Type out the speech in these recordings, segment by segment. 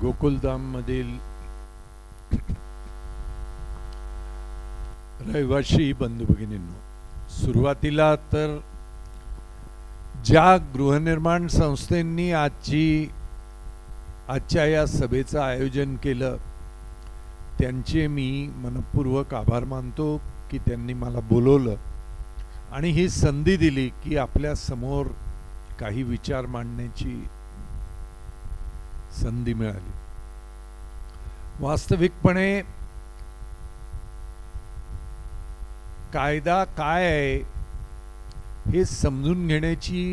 गोकुलधाममधील रहिवासी बंधू भगिनींनो, सुरुवातीला तर ज्या गृहनिर्माण संस्थेंनी आजच्या या सभेचं आयोजन केलं त्यांचे मी मनपूर्वक आभार मानतो की त्यांनी मला बोलवलं आणि ही संधी दिली की आपल्या समोर काही विचार मांडण्याची संधी मिळाली। वास्तविकपणे कायदा काय आहे हे समजून घेण्याची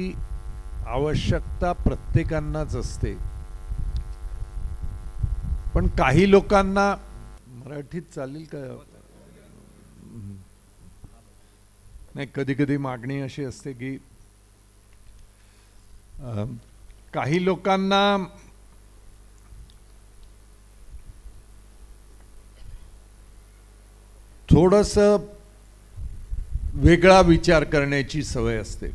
आवश्यकता प्रत्येकांनाच असते, पण काही लोकांना मराठीत चालेल का? नाही, कधी कधी मागणी अशी असते की काही लोकांना थोडंसं वेगळा विचार करण्याची सवय असते।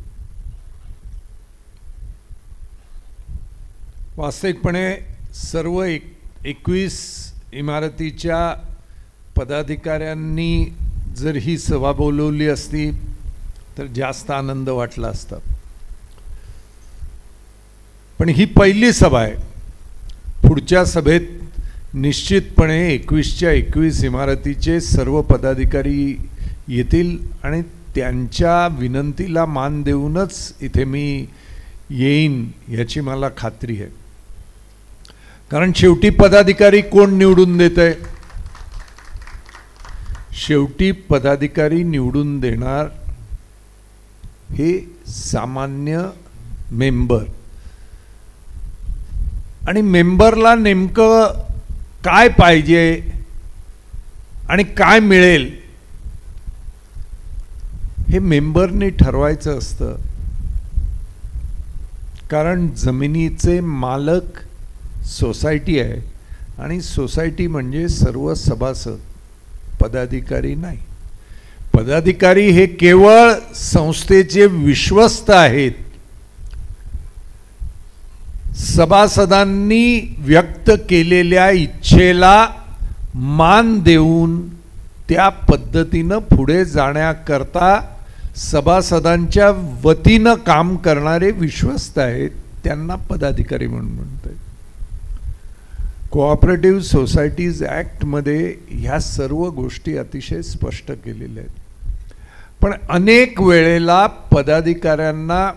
वास्तविकपणे सर्व 21 इमारतीच्या पदाधिकाऱ्यांनी जर ही सभा बोलवली असती तर जास्त आनंद वाटला असता, पण ही पहिली सभा आहे। पुढच्या सभेत निश्चितपणे 21च्या 21 इमारतीचे सर्व पदाधिकारी येतील आणि त्यांच्या विनंतीला मान देऊनच इथे मी येईन याची मला खात्री आहे। कारण शेवटी पदाधिकारी कोण निवडून देतंय? शेवटी पदाधिकारी निवडून देणार हे सामान्य मेंबर, आणि मेंबरला नेमकं काय पाहिजे आणि काय मिळेल हे मेंबरने ठरवायचं असतं। कारण जमिनीचे मालक सोसायटी आहे आणि सोसायटी म्हणजे सर्व सभासद, पदाधिकारी नाही। पदाधिकारी हे केवळ संस्थेचे विश्वस्त आहेत। सभासदांनी व्यक्त केलेल्या इच्छेला मान देऊन त्या पद्धतीनं पुढे जाण्याकरता सभासदांच्या वतीनं काम करणारे विश्वस्त आहेत, त्यांना पदाधिकारी म्हणून म्हणतात। कोऑपरेटिव्ह सोसायटीज ॲक्टमध्ये ह्या सर्व गोष्टी अतिशय स्पष्ट केलेल्या आहेत, पण अनेक वेळेला पदाधिकाऱ्यांना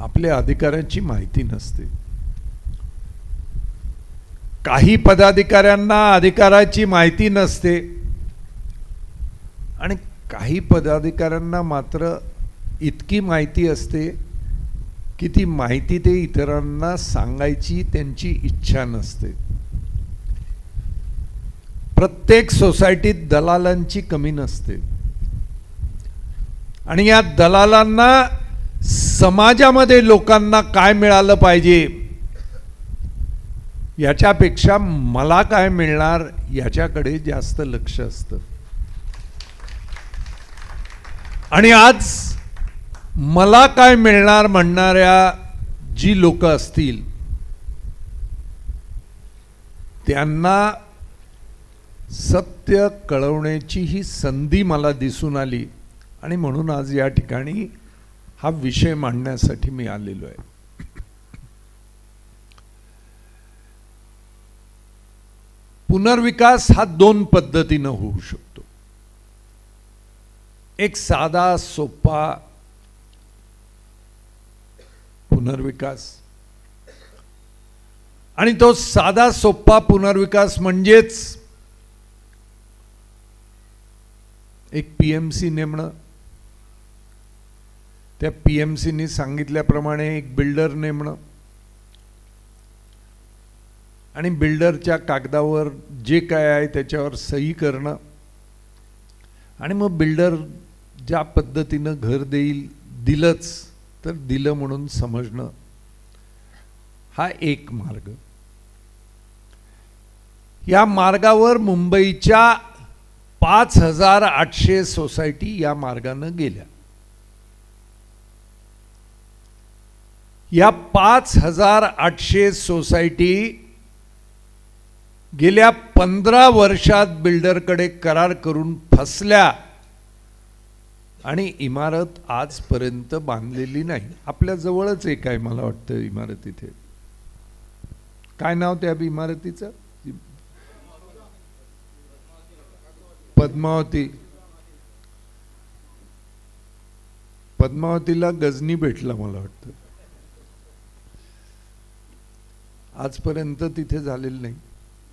आपल्या अधिकारांची माहिती नसते। काही पदाधिकाऱ्यांना अधिकाराची माहिती नसते आणि काही पदाधिकाऱ्यांना मात्र इतकी माहिती असते की ती माहिती ते इतरांना सांगायची त्यांची इच्छा नसते। प्रत्येक सोसायटीत दलालांची कमी नसते आणि या दलालांना समाजामध्ये लोकांना काय मिळालं पाहिजे याच्यापेक्षा मला काय मिळणार याच्याकडे जास्त लक्ष असतं। आणि आज मला काय मिळणार म्हणणाऱ्या जी लोक असतील त्यांना सत्य कळवण्याची ही संधी मला दिसून आली आणि म्हणून आज या ठिकाणी हा विषय मांडण्यासाठी मी आलेलो आहे। पुनर्विकास हा 2 पद्धतीनं होऊ शकतो। एक साधा सोपा पुनर्विकास, आणि तो साधा सोपा पुनर्विकास म्हणजेच एक पीएमसी नेमणं, त्या पीएमसीने सांगितल्याप्रमाणे एक बिल्डर नेमणं आणि बिल्डरच्या कागदावर जे काय आहे त्याच्यावर सही करणं आणि मग बिल्डर ज्या पद्धतीनं घर देईल, दिलंच तर दिलं म्हणून समजणं, हा एक मार्ग। या मार्गावर मुंबईच्या 5800 सोसायटी या मार्गानं गेल्या। या 5800 सोसायटी गेल्या 15 वर्षात बिल्डरकडे करार करून फसल्या आणि इमारत आजपर्यंत बांधलेली नाही. आपल्या जवळच एक आहे मला वाटतं इमारत इथे. काय नाव त्या इमारतीचं? पद्मावती. पद्मावतीला गजनी भेटला मला वाटतं. आजपर्यंत तिथे झालेलं नाही.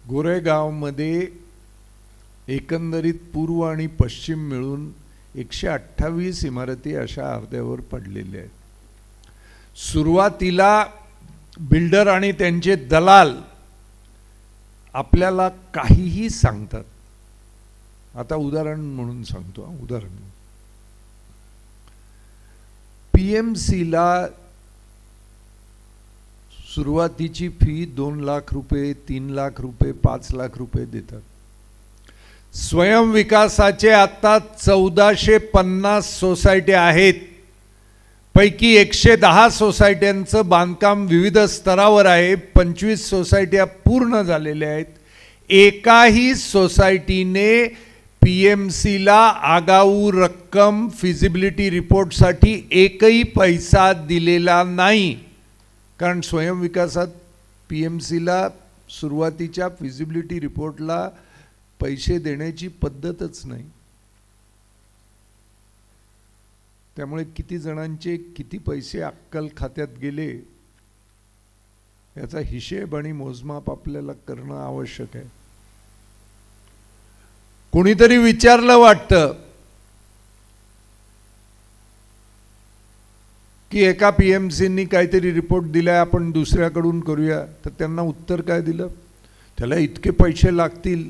गोरेगावमध्ये एकंदरीत पूर्व आणि पश्चिम मिळून 128 इमारती अशा अर्ध्यावर पडलेल्या आहेत. सुरुवातीला बिल्डर आणि त्यांचे दलाल आपल्याला काहीही सांगतात. आता उदाहरण म्हणून सांगतो. उदाहरण, पीएमसीला सुरुवातीची फी 2 लाख रुपये, 3 लाख रुपये, 5 लाख रुपये देतात. स्वयं विकासाचे आता 1450 सोसायट्या आहेत. पैकी 110 सोसायट्यांचं बांधकाम विविध स्तरावर आहे. 25 सोसायट्या पूर्ण झालेल्या आहेत. एकाही सोसायटीने पीएमसीला आगाऊ रक्कम फिजिबिलिटी रिपोर्टसाठी एकही पैसा दिलेला नाही. कारण स्वयं विकासात पीएमसीला सुरुवातीच्या फिजिबिलिटी रिपोर्टला पैसे देण्याची पद्धतच नाही. त्यामुळे किती जणांचे किती पैसे अक्कल खात्यात गेले याचा हिशेब आणि मोजमाप आपल्याला करणं आवश्यक आहे. कोणीतरी विचारलं वाटतं की एका पीएमसीनी काहीतरी रिपोर्ट दिलाय, आपण दुसऱ्याकडून करूया. तर त्यांना उत्तर काय दिलं? त्याला इतके पैसे लागतील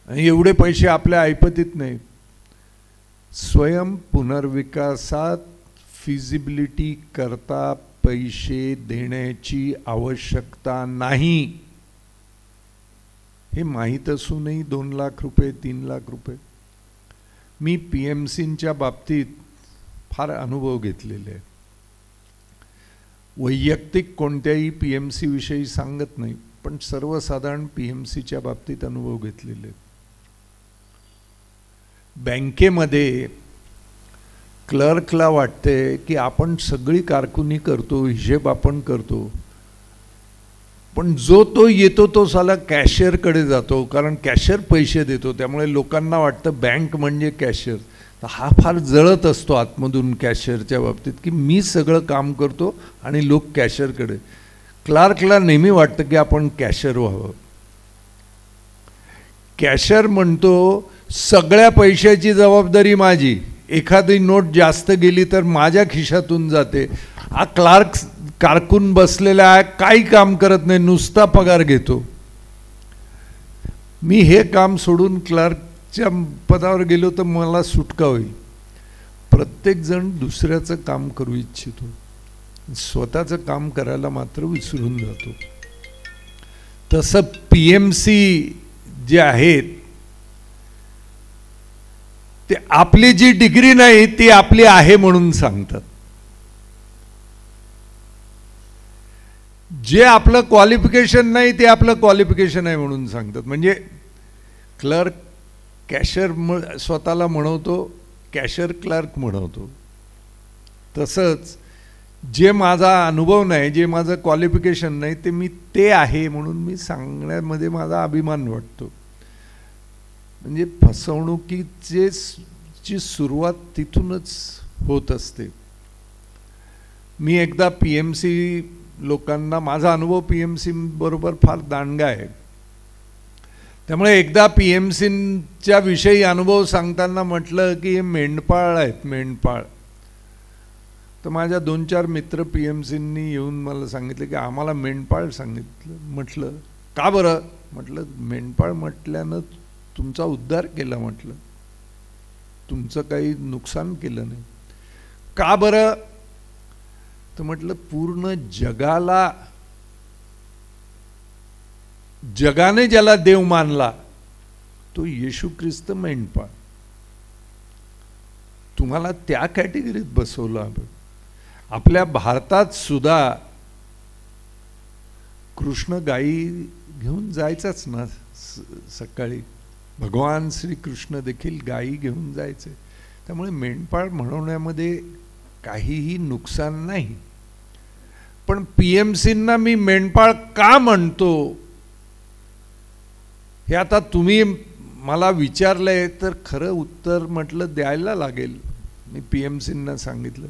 आणि एवढे पैसे आपल्या ऐपतीत नाहीत. स्वयं पुनर्विकासात फिजिबिलिटी करता पैसे देण्याची आवश्यकता नाही हे माहीत असूनही 2 लाख रुपये, 3 लाख रुपये. मी पीएमसींच्या बाबतीत फार अनुभव घेतलेले आहे. वैयक्तिक कोणत्याही पीएमसी विषयी सांगत नाही, पण सर्वसाधारण पीएमसीच्या बाबतीत अनुभव घेतलेले. बँकेमध्ये क्लर्कला वाटते की आपण सगळी कारकुनी करतो, हिशेब आपण करतो, पण जो तो येतो तो साला कॅशियरकडे जातो, कारण कॅशियर पैसे देतो. त्यामुळे लोकांना वाटतं बँक म्हणजे कॅशियर. तर हा फार जळत असतो आतमधून कॅशियरच्या बाबतीत की मी सगळं काम करतो आणि लोक कॅशियरकडे. क्लार्कला नेहमी वाटतं की आपण कॅशियर व्हावं. कॅशियर म्हणतो सगळ्या पैशाची जबाबदारी माझी, एखादी नोट जास्त गेली तर माझ्या खिशातून जाते. हा क्लार्क कारकून बसलेला आहे, काही काम करत नाही, नुसता पगार घेतो. मी हे काम सोडून क्लार्कच्या पदावर गेलो तर मला सुटका होईल. प्रत्येक जण दुसऱ्याचं काम करू इच्छितो, स्वतःचं काम करायला मात्र विसरून जातो. तसं पीएमसी जे आहेत ते आपली जी डिग्री नाही ती आपली आहे म्हणून सांगतात. जे आपलं क्वालिफिकेशन नाही ते आपलं क्वालिफिकेशन आहे म्हणून सांगतात. म्हणजे क्लर्क कॅशियर स्वतःला म्हणवतो, कॅशियर क्लर्क म्हणवतो. तसंच जे माझा अनुभव नाही, जे माझं क्वालिफिकेशन नाही ते मी ते आहे म्हणून मी सांगण्यामध्ये माझा अभिमान वाटतो. म्हणजे फसवणुकीची सुरुवात तिथूनच होत असते. मी एकदा पीएमसी लोकांना, माझा अनुभव पीएमसी बरोबर फार दांडगा आहे, त्यामुळे एकदा पीएमसीच्या विषयी अनुभव सांगताना म्हटलं की हे मेंढपाळ आहेत, मेंढपाळ. तर माझ्या 2-4 मित्र पीएमसींनी येऊन मला सांगितलं की आम्हाला मेंढपाळ सांगितलं. म्हटलं का बरं? म्हटलं मेंढपाळ म्हटल्यानं तुमचा उद्धार केला, म्हटलं तुमचं काही नुकसान केलं नाही. का बरं? तर म्हटलं पूर्ण जगाने ज्याला देव मानला तो येशू ख्रिस्त मेंढपाळ. तुम्हाला त्या कॅटेगरीत बसवलं. आपल्या भारतात सुद्धा कृष्ण गायी घेऊन जायचाच ना सकाळी, भगवान श्रीकृष्ण देखील गायी घेऊन जायचे. त्यामुळे मेंढपाळ म्हणवण्यामध्ये काहीही नुकसान नाही. पण PMCंना मी मेंढपाळ का म्हणतो हे आता तुम्ही मला विचारलंय तर खरं उत्तर म्हटलं द्यायला लागेल. मी PMCंना सांगितलं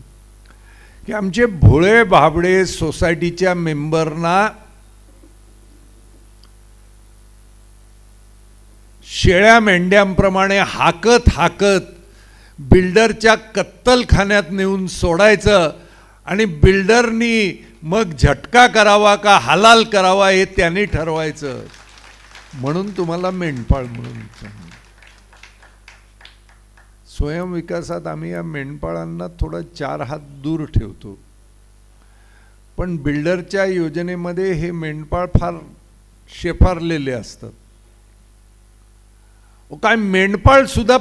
की आमचे भोळे भाबडे सोसायटीच्या मेंबरना शेळ्या मेंढ्यांप्रमाणे हाकत हाकत बिल्डरच्या कत्तलखान्यात नेऊन सोडायचं आणि बिल्डरनी मग झटका करावा का हलाल करावा हे त्यांनी ठरवायचं. म्हणून तुम्हाला मेंढपाळ म्हणून स्वयंविकासात आम्ही या मेंढपाळांना थोडा 4 हात दूर ठेवतो. पण बिल्डरच्या योजनेमध्ये हे मेंढपाळ फार शेफारलेले असतात. काय मेंढपाळ सुद्धा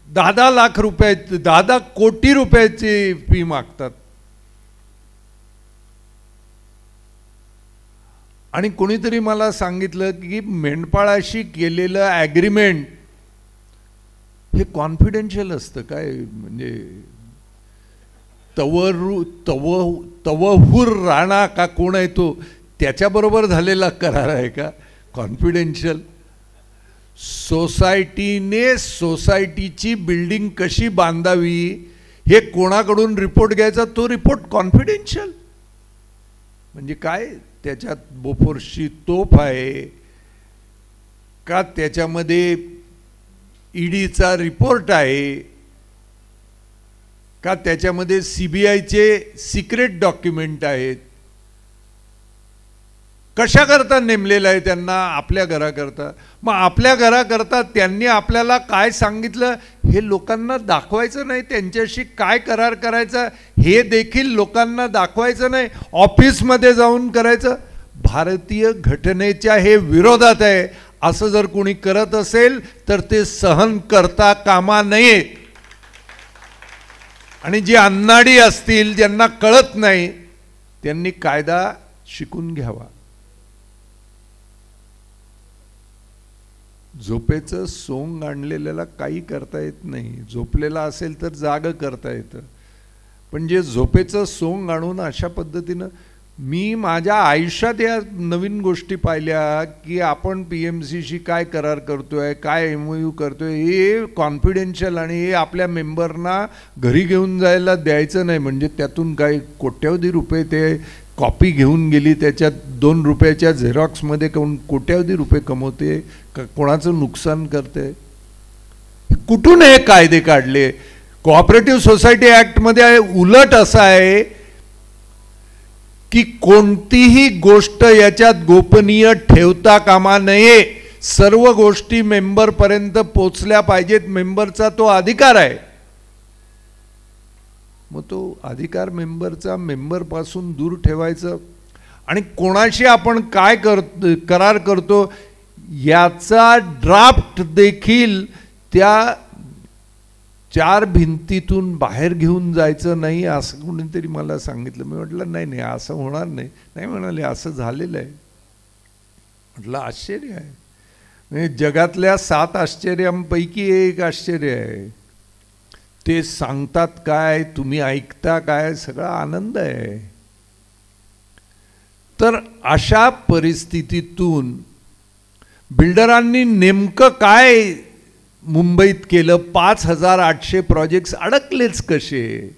10 लाख रुपयाची 10 कोटी रुपयाची फी मागतात. आणि कोणीतरी मला सांगितलं की मेंढपाळाशी केलेलं ॲग्रीमेंट हे कॉन्फिडेन्शियल असतं. काय म्हणजे तवहूर राणा का कोण आहे तो त्याच्याबरोबर झालेला करार आहे का कॉन्फिडेन्शियल? सोसायटीने सोसायटीची बिल्डिंग कशी बांधावी हे कोणाकडून रिपोर्ट घ्यायचा, तो रिपोर्ट कॉन्फिडेन्शियल. म्हणजे काय त्याच्यात बोफोर्सची तोफ आहे का, त्याच्यामध्ये ईडीचा रिपोर्ट आहे का, त्याच्यामध्ये CBIचे सिक्रेट डॉक्युमेंट आहेत? कशाकरता नेमलेलं आहे त्यांना? आपल्या घराकरता. मग आपल्या घराकरता त्यांनी आपल्याला काय सांगितलं हे लोकांना दाखवायचं नाही. त्यांच्याशी काय करार करायचा हे देखील लोकांना दाखवायचं नाही. ऑफिसमध्ये जाऊन करायचं. भारतीय घटनेच्या हे विरोधात आहे. असं जर कोणी करत असेल तर ते सहन करता कामा नये. आणि जे अन्नाडी असतील ज्यांना कळत नाही त्यांनी कायदा शिकून घ्यावा. झोपेचं सोंग आणलेल्याला काही करता येत नाही. झोपलेला असेल तर जाग करता येतं. पण जे झोपेचं सोंग आणून अशा पद्धतीनं, मी माझ्या आयुष्यात या नवीन गोष्टी पाहिल्या की आपण PMCशी काय करार करतोय, काय MOU करतोय, हे कॉन्फिडेन्शियल आणि हे आपल्या मेंबरना घरी घेऊन जायला द्यायचं नाही. म्हणजे त्यातून काय कोट्यावधी रुपये ते कॉपी घेऊन गेली, त्याच्यात 2 रुपयाच्या झेरॉक्समध्ये कोट्यावधी रुपये कमवते, कोणाचं नुकसान करते. कुठून हे कायदे काढले? कोऑपरेटिव्ह सोसायटी ॲक्टमध्ये उलट असं आहे की कोणतीही गोष्ट याच्यात गोपनीय ठेवता कामा नये. सर्व गोष्टी मेंबरपर्यंत पोचल्या पाहिजेत. मेंबरचा तो अधिकार आहे. मग तो अधिकार मेंबरपासून दूर ठेवायचं. आणि कोणाशी आपण काय करार करतो याचा ड्राफ्ट देखील त्या 4 भिंतीतून बाहेर घेऊन जायचं नाही असं कोणीतरी मला सांगितलं. मी म्हटलं नाही असं होणार नाही. नाही म्हणाले असं झालेलं आहे. म्हटलं आश्चर्य आहे. म्हणजे जगातल्या 7 आश्चर्यांपैकी एक आश्चर्य आहे. ते सांगतात काय, तुम्ही ऐकता काय, सगळा आनंद आहे. तर अशा परिस्थितीतून बिल्डरांनी नेमकं काय मुंबईत केलं? 5800 प्रोजेक्ट्स अडकलेच कसे?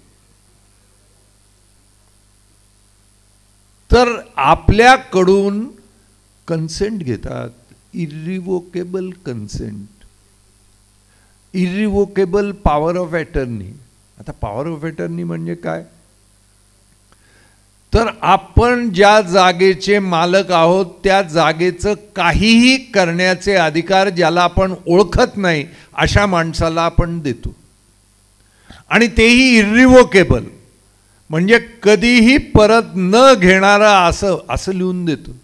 तर आपल्याकडून कन्सेंट घेतात. Irrevocable consent, irrevocable power of attorney. आता पॉवर ऑफ अटर्नी म्हणजे काय? तर आपण ज्या जागेचे मालक आहोत त्या जागेचं काहीही करण्याचे अधिकार ज्याला आपण ओळखत नाही अशा माणसाला आपण देतो. आणि तेही इरिवोकेबल, म्हणजे कधीही परत न घेणारा असं लिहून देतो.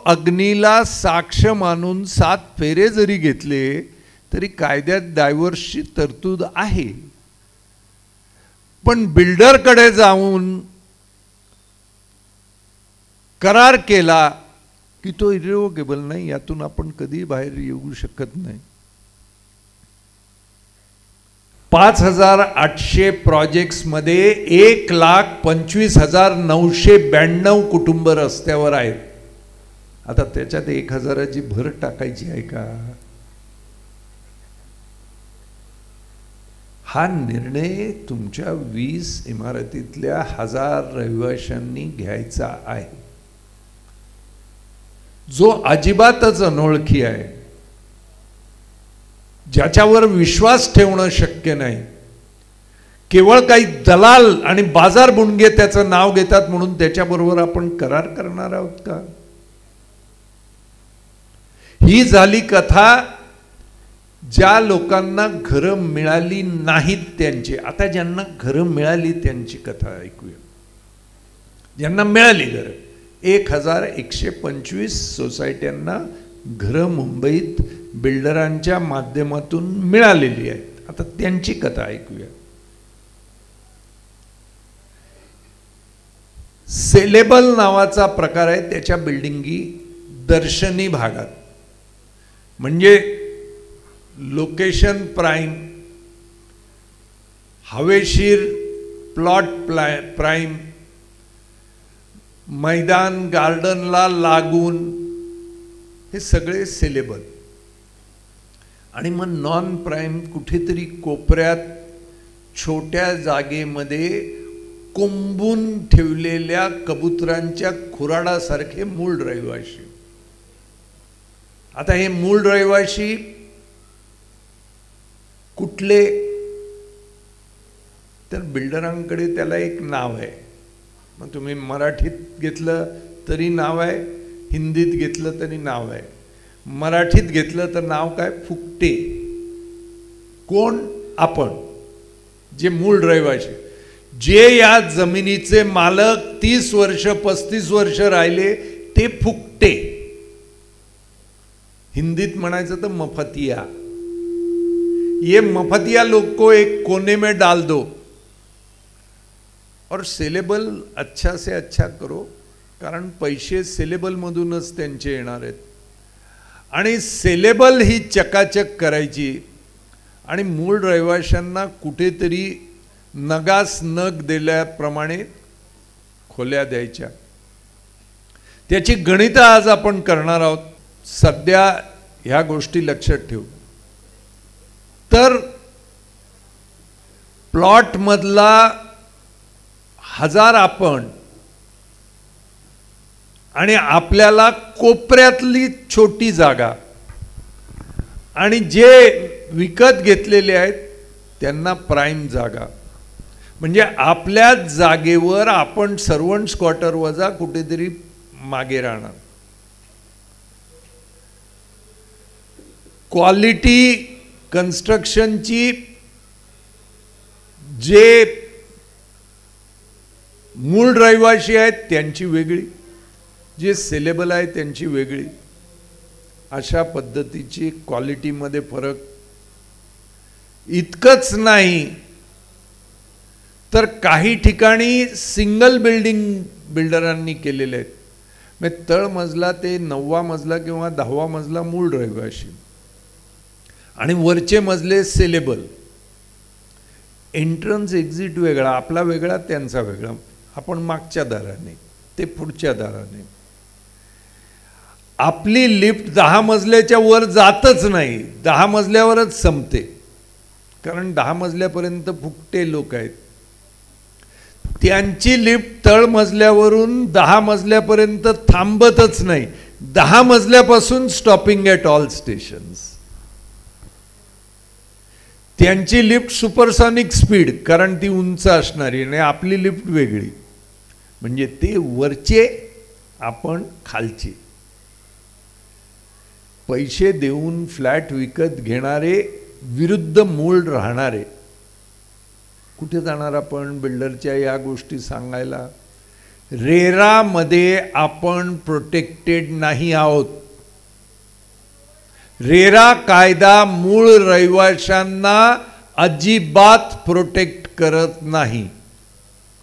अग्नीला साक्ष मानून 7 फेरे जरी घेतले तरी कायद्यात डायव्होर्सची तरतूद आहे. पण बिल्डरकडे जाऊन करार केला की तो इरिव्होकेबल नाही, यातून आपण कधी बाहेर येऊ शकत नाही. 5,800 प्रोजेक्ट्समध्ये 1,25,992 कुटुंब रस्त्यावर आहेत. आता त्याच्यात 1,000ची भर टाकायची आहे का? हा निर्णय तुमच्या 20 इमारतीतल्या 1,000 रहिवाशांनी घ्यायचा आहे, जो अजिबातच अनोळखी आहे, ज्याच्यावर विश्वास ठेवणं शक्य नाही. केवळ काही दलाल आणि बाजार बुणगे त्याचं नाव घेतात म्हणून त्याच्याबरोबर आपण करार करणार आहोत का? ही झाली कथा ज्या लोकांना घरं मिळाली नाहीत त्यांची. आता ज्यांना घरं मिळाली त्यांची कथा ऐकूया. ज्यांना मिळाली घरं, 1,125 सोसायट्यांना घरं मुंबईत बिल्डरांच्या माध्यमातून मिळालेली आहेत. आता त्यांची कथा ऐकूया. सेलेबल नावाचा प्रकार आहे. त्याच्या बिल्डिंगी दर्शनी भागात, म्हणजे लोकेशन प्राईम, हवेशीर प्लॉट प्राईम, मैदान गार्डनला लागून, हे सगळे सेलेबल. आणि मग नॉन प्राईम कुठेतरी कोपऱ्यात छोट्या जागेमध्ये कोंबून ठेवलेल्या कबुतरांच्या खुराडासारखे मूळ रहिवाशी. आता हे मूळ रहिवाशी कुठले? तर बिल्डरांकडे त्याला एक नाव आहे. मग तुम्ही मराठीत घेतलं तरी नाव आहे, हिंदीत घेतलं तरी नाव आहे. मराठीत घेतलं तर नाव काय? फुकटे. कोण? आपण, जे मूळ रहिवाशी, जे या जमिनीचे मालक 30 वर्ष 35 वर्ष राहिले, ते फुकटे. हिंदीत म्हणायचं तर मफतिया. ये मफतिया लोग को एक कोने में डाल दो और सेलेबल अच्छा से अच्छा करो, कारण पैसे सेलेबल मधूनच त्यांचे येणार आहेत. आणि सेलेबल ही चकाचक करायची आणि मूळ रहिवाशांना कुठेतरी नगास नग दिल्याप्रमाणे खोल्या द्यायच्या. त्याची गणितं आज आपण करणार आहोत. सध्या ह्या गोष्टी लक्षात ठेवू. तर प्लॉट मधला 1,000 आपण, आणि आपल्याला कोपऱ्यातली छोटी जागा, आणि जे विकत घेतलेले आहेत त्यांना प्राईम जागा, म्हणजे आपल्या जागेवर आपण सर्वंट्स क्वार्टर वजा कुठेतरी मागे राहणार. क्वालिटी कन्स्ट्रक्शनची जे मूळ रहिवाशी आहेत त्यांची वेगळी, जे सेलेबल आहे त्यांची वेगळी. अशा पद्धतीची क्वालिटीमध्ये फरक. इतकंच नाही तर काही ठिकाणी सिंगल बिल्डिंग बिल्डरांनी केलेले आहेत. म्हणजे तळमजला ते 9वा मजला किंवा 10वा मजला मूळ रहिवाशी आणि वरचे मजले सेलेबल. एंट्रन्स एक्झिट वेगळा, आपला वेगळा त्यांचा वेगळा. आपण मागच्या दाराने, ते पुढच्या दाराने. आपली लिफ्ट 10 मजल्याच्या वर जातच नाही, 10 मजल्यावरच संपते, कारण 10 मजल्यापर्यंत फुकटे लोक आहेत. त्यांची लिफ्ट तळ मजल्यावरून 10 मजल्यापर्यंत थांबतच नाही, 10 मजल्यापासून स्टॉपिंग ॲट ऑल स्टेशन्स. त्यांची लिफ्ट सुपरसॉनिक स्पीड, कारण ती उंच असणारी, आणि आपली लिफ्ट वेगळी. म्हणजे ते वरचे, आपण खालचे. पैसे देऊन फ्लॅट विकत घेणारे विरुद्ध मूळ राहणारे. कुठे जाणार आपण बिल्डरच्या या गोष्टी सांगायला? रेरामध्ये आपण प्रोटेक्टेड नाही आहोत. रेरा कायदा मूळ रहिवाशांना अजिबात प्रोटेक्ट करत नाही.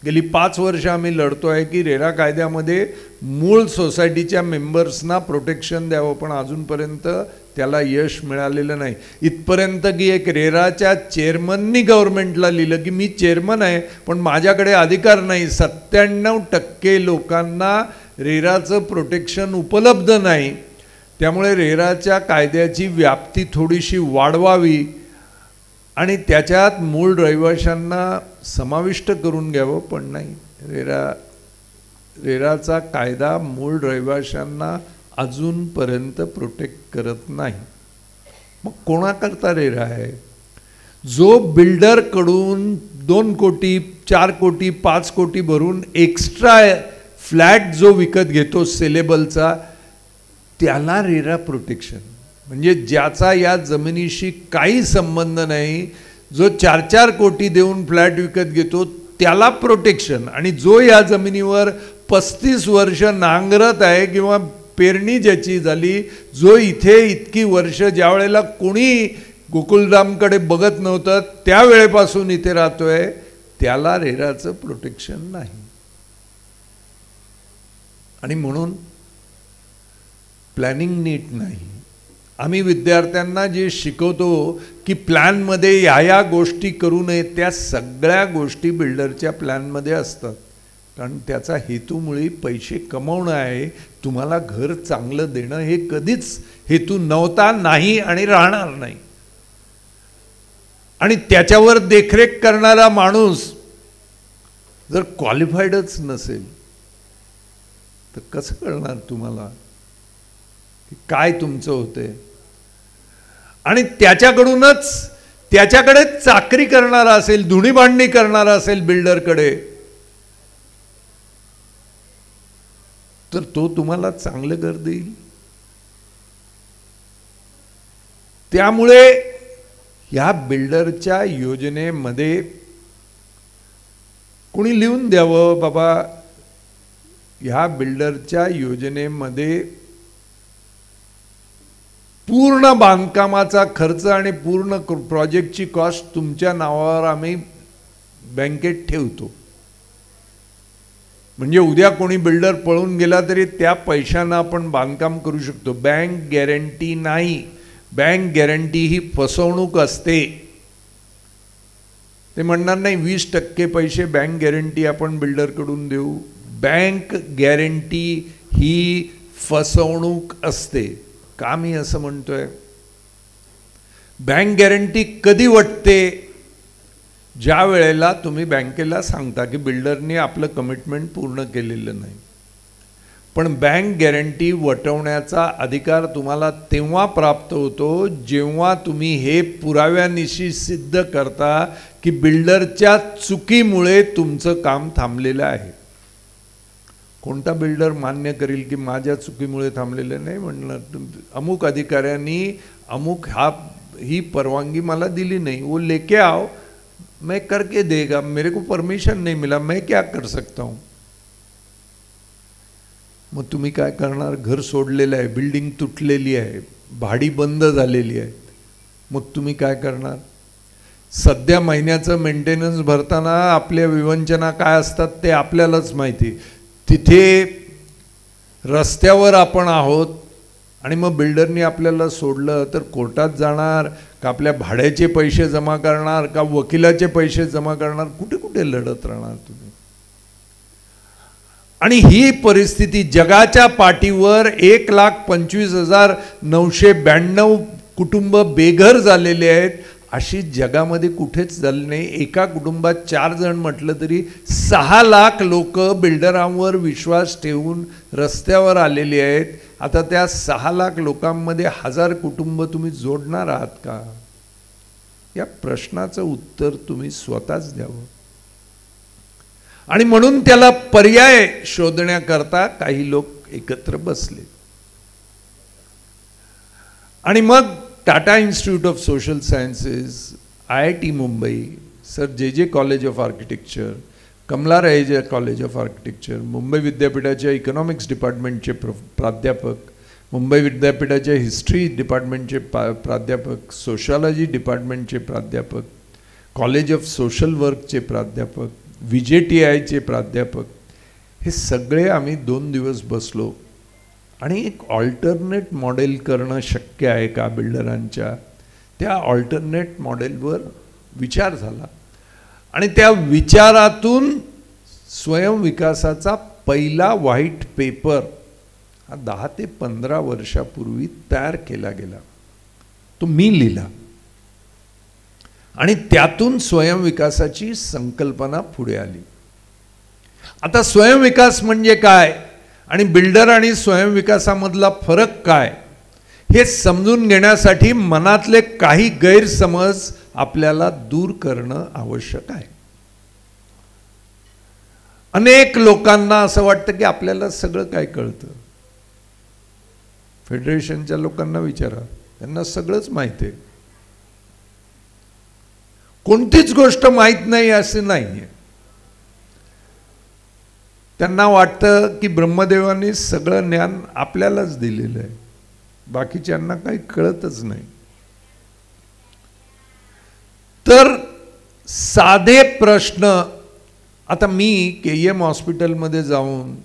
गेली 5 वर्ष आम्ही लढतो आहे की रेरा कायद्यामध्ये मूळ सोसायटीच्या मेंबर्सना प्रोटेक्शन द्यावं, पण अजूनपर्यंत त्याला यश मिळालेलं नाही. इथपर्यंत की एक रेराच्या चेअरमननी गव्हर्नमेंटला लिहिलं की मी चेअरमन आहे पण माझ्याकडे अधिकार नाही. 97% लोकांना रेराचं प्रोटेक्शन उपलब्ध नाही. त्यामुळे रेराच्या कायद्याची व्याप्ती थोडीशी वाढवावी आणि त्याच्यात मूळ रहिवाशांना समाविष्ट करून घ्यावं, पण नाही. रेराचा कायदा मूळ रहिवाशांना अजूनपर्यंत प्रोटेक्ट करत नाही. मग कोणाकरता रेरा आहे? जो बिल्डरकडून 2 कोटी 4 कोटी 5 कोटी भरून एक्स्ट्रा फ्लॅट जो विकत घेतो सेलेबलचा, त्याला रेरा प्रोटेक्शन. म्हणजे ज्याचा या जमिनीशी काही संबंध नाही, जो 4-4 कोटी देऊन फ्लॅट विकत घेतो त्याला प्रोटेक्शन. आणि जो या जमिनीवर 35 वर्ष नांगरत आहे किंवा पेरणी ज्याची झाली, जो इथे इतकी वर्ष ज्या वेळेला कोणी गोकुलधामकडे बघत नव्हतं त्यावेळेपासून इथे राहतोय, त्याला रेराचं प्रोटेक्शन नाही. आणि म्हणून प्लॅनिंग नीट नाही. आम्ही विद्यार्थ्यांना जे शिकवतो की प्लॅनमध्ये ह्या गोष्टी करू नये, त्या सगळ्या गोष्टी बिल्डरच्या प्लॅनमध्ये असतात. कारण त्याचा हेतू मुळी पैसे कमवणं आहे, तुम्हाला घर चांगलं देणं हे कधीच हेतू नव्हता, नाही आणि राहणार नाही. आणि त्याच्यावर देखरेख करणारा माणूस जर क्वालिफाईडच नसेल तर कसं कळणार तुम्हाला की काय तुमचं होतंय? आणि त्याच्याकडे चाकरी करणारा असेल, धुणी भांडणी करणारा असेल बिल्डरकडे, तर तो तुम्हाला चांगलं घर देईल. त्यामुळे या बिल्डरच्या योजनेमध्ये कोणी लिहून द्यावं, बाबा ह्या बिल्डरच्या योजनेमध्ये पूर्ण बांधकामाचा खर्च आणि पूर्ण प्रोजेक्टची कॉस्ट तुमच्या नावावर आम्ही बँकेत ठेवतो. म्हणजे उद्या कोणी बिल्डर पळून गेला तरी त्या पैशांना आपण बांधकाम करू शकतो. बँक गॅरंटी नाही. बँक गॅरंटी ही फसवणूक असते. ते म्हणणार नाही 20% पैसे बँक गॅरंटी आपण बिल्डरकडून देऊ. बँक गॅरंटी ही फसवणूक असते. का मी असं म्हणतोय? बँक गॅरंटी कधी वाटते? ज्या वेळेला तुम्ही बँकेला सांगता की बिल्डरने आपलं कमिटमेंट पूर्ण केलेलं नाही. पण बँक गॅरंटी वटवण्याचा अधिकार तुम्हाला तेव्हा प्राप्त होतो जेव्हा तुम्ही हे पुराव्यानिशी सिद्ध करता की बिल्डरच्या चुकीमुळे तुमचं काम थांबलेलं आहे. कोणता बिल्डर मान्य करेल की माझ्या चुकीमुळे थांबलेलं नाही? म्हणणार अमुक अधिकाऱ्यांनी अमुक ही परवानगी मला दिली नाही, वो लेके आओ, मैं करके देगा, मेरे को परमिशन नहीं मिला, मैं क्या कर सकता हूँ. मग तुम्ही काय करणार? घर सोडलेलं आहे, बिल्डिंग तुटलेली आहे, भाडी बंद झालेली आहे, मग तुम्ही काय करणार? सध्या महिन्याचं मेंटेनन्स भरताना आपल्या विवंचना काय असतात ते आपल्यालाच माहिती. तिथे रस्त्यावर आपण आहोत आणि मग बिल्डरनी आपल्याला सोडलं तर कोर्टात जाणार का आपल्या भाड्याचे पैसे जमा करणार का वकिलाचे पैसे जमा करणार? कुठे कुठे लढत राहणार तुम्ही? आणि ही परिस्थिती जगाच्या पाठीवर 1,25,992 कुटुंब बेघर झालेले आहेत. अशी जगामध्ये कुठेच झाली नाही. एका कुटुंबात 4 जण म्हटलं तरी 6 लाख लोक बिल्डरांवर विश्वास ठेवून रस्त्यावर आलेली आहेत. आता त्या 6 लाख लोकांमध्ये 1000 कुटुंब तुम्ही जोडणार आहात का? या प्रश्नाचं उत्तर तुम्ही स्वतःच द्यावं. आणि म्हणून त्याला पर्याय शोधण्याकरता काही लोक एकत्र बसले. आणि मग Tata institute of social sciences, IIT Mumbai, sir J college of architecture, Kamla Raheja college of architecture, Mumbai विद्यापीठाच्या इकॉनॉमिक्स डिपार्टमेंटचे प्राध्यापक, मुंबई विद्यापीठाच्या हिस्ट्री डिपार्टमेंटचे प्राध्यापक, सोशॉलॉजी डिपार्टमेंटचे प्राध्यापक, कॉलेज ऑफ सोशल वर्कचे प्राध्यापक, VJTIचे प्राध्यापक, हे सगळे आम्ही 2 दिवस बसलो आणि एक ऑल्टरनेट मॉडेल करणं शक्य आहे का बिल्डरांच्या, त्या ऑल्टरनेट मॉडेलवर विचार झाला आणि त्या विचारातून स्वयंविकासाचा पहिला व्हाईट पेपर हा 10 ते 15 वर्षापूर्वी तयार केला गेला. तो मी लिहिला आणि त्यातून स्वयंविकासाची संकल्पना पुढे आली. आता स्वयंविकास म्हणजे काय आणि बिल्डर आणि स्वयंविकासामधला फरक काय हे समजून घेण्यासाठी मनातले काही गैरसमज आपल्याला दूर करणं आवश्यक आहे. अनेक लोकांना असं वाटतं की आपल्याला सगळं काय कळतं. फेडरेशनच्या लोकांना विचारा, त्यांना सगळंच माहिती आहे. कोणतीच गोष्ट माहीत नाही असं नाहीये. त्यांना वाटतं की ब्रह्मदेवाने सगळं ज्ञान आपल्यालाच दिलेलं आहे, बाकीच्यांना काही कळतच नाही. तर साधे प्रश्न, आता मी KEM हॉस्पिटलमध्ये जाऊन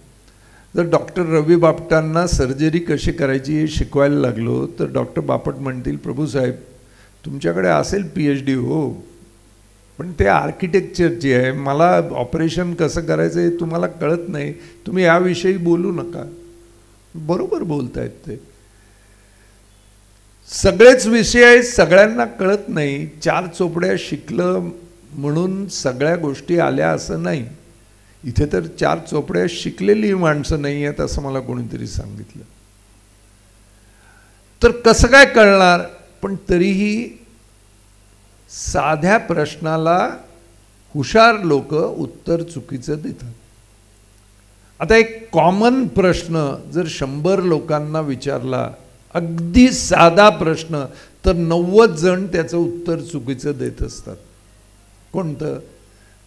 जर डॉक्टर रवी बापटांना सर्जरी कशी करायची हे शिकवायला लागलो तर डॉक्टर बापट म्हणतील, प्रभू साहेब तुमच्याकडे असेल PhD हो, पण ते आर्किटेक्चरची आहे, मला ऑपरेशन कसं करायचं हे तुम्हाला कळत नाही, तुम्ही याविषयी बोलू नका. बरोबर बोलतायत ते. सगळेच विषय सगळ्यांना कळत नाही. 4 चोपड्या शिकलं म्हणून सगळ्या गोष्टी आल्या असं नाही. इथे तर 4 चोपड्या शिकलेली माणसं नाही आहेत असं मला कोणीतरी सांगितलं. तर कसं काय कळणार. पण तरीही साध्या प्रश्नाला हुशार लोक उत्तर चुकीचं देतात. आता एक कॉमन प्रश्न जर 100 लोकांना विचारला, अगदी साधा प्रश्न, तर 90 जण त्याचं उत्तर चुकीचं देत असतात. कोणतं.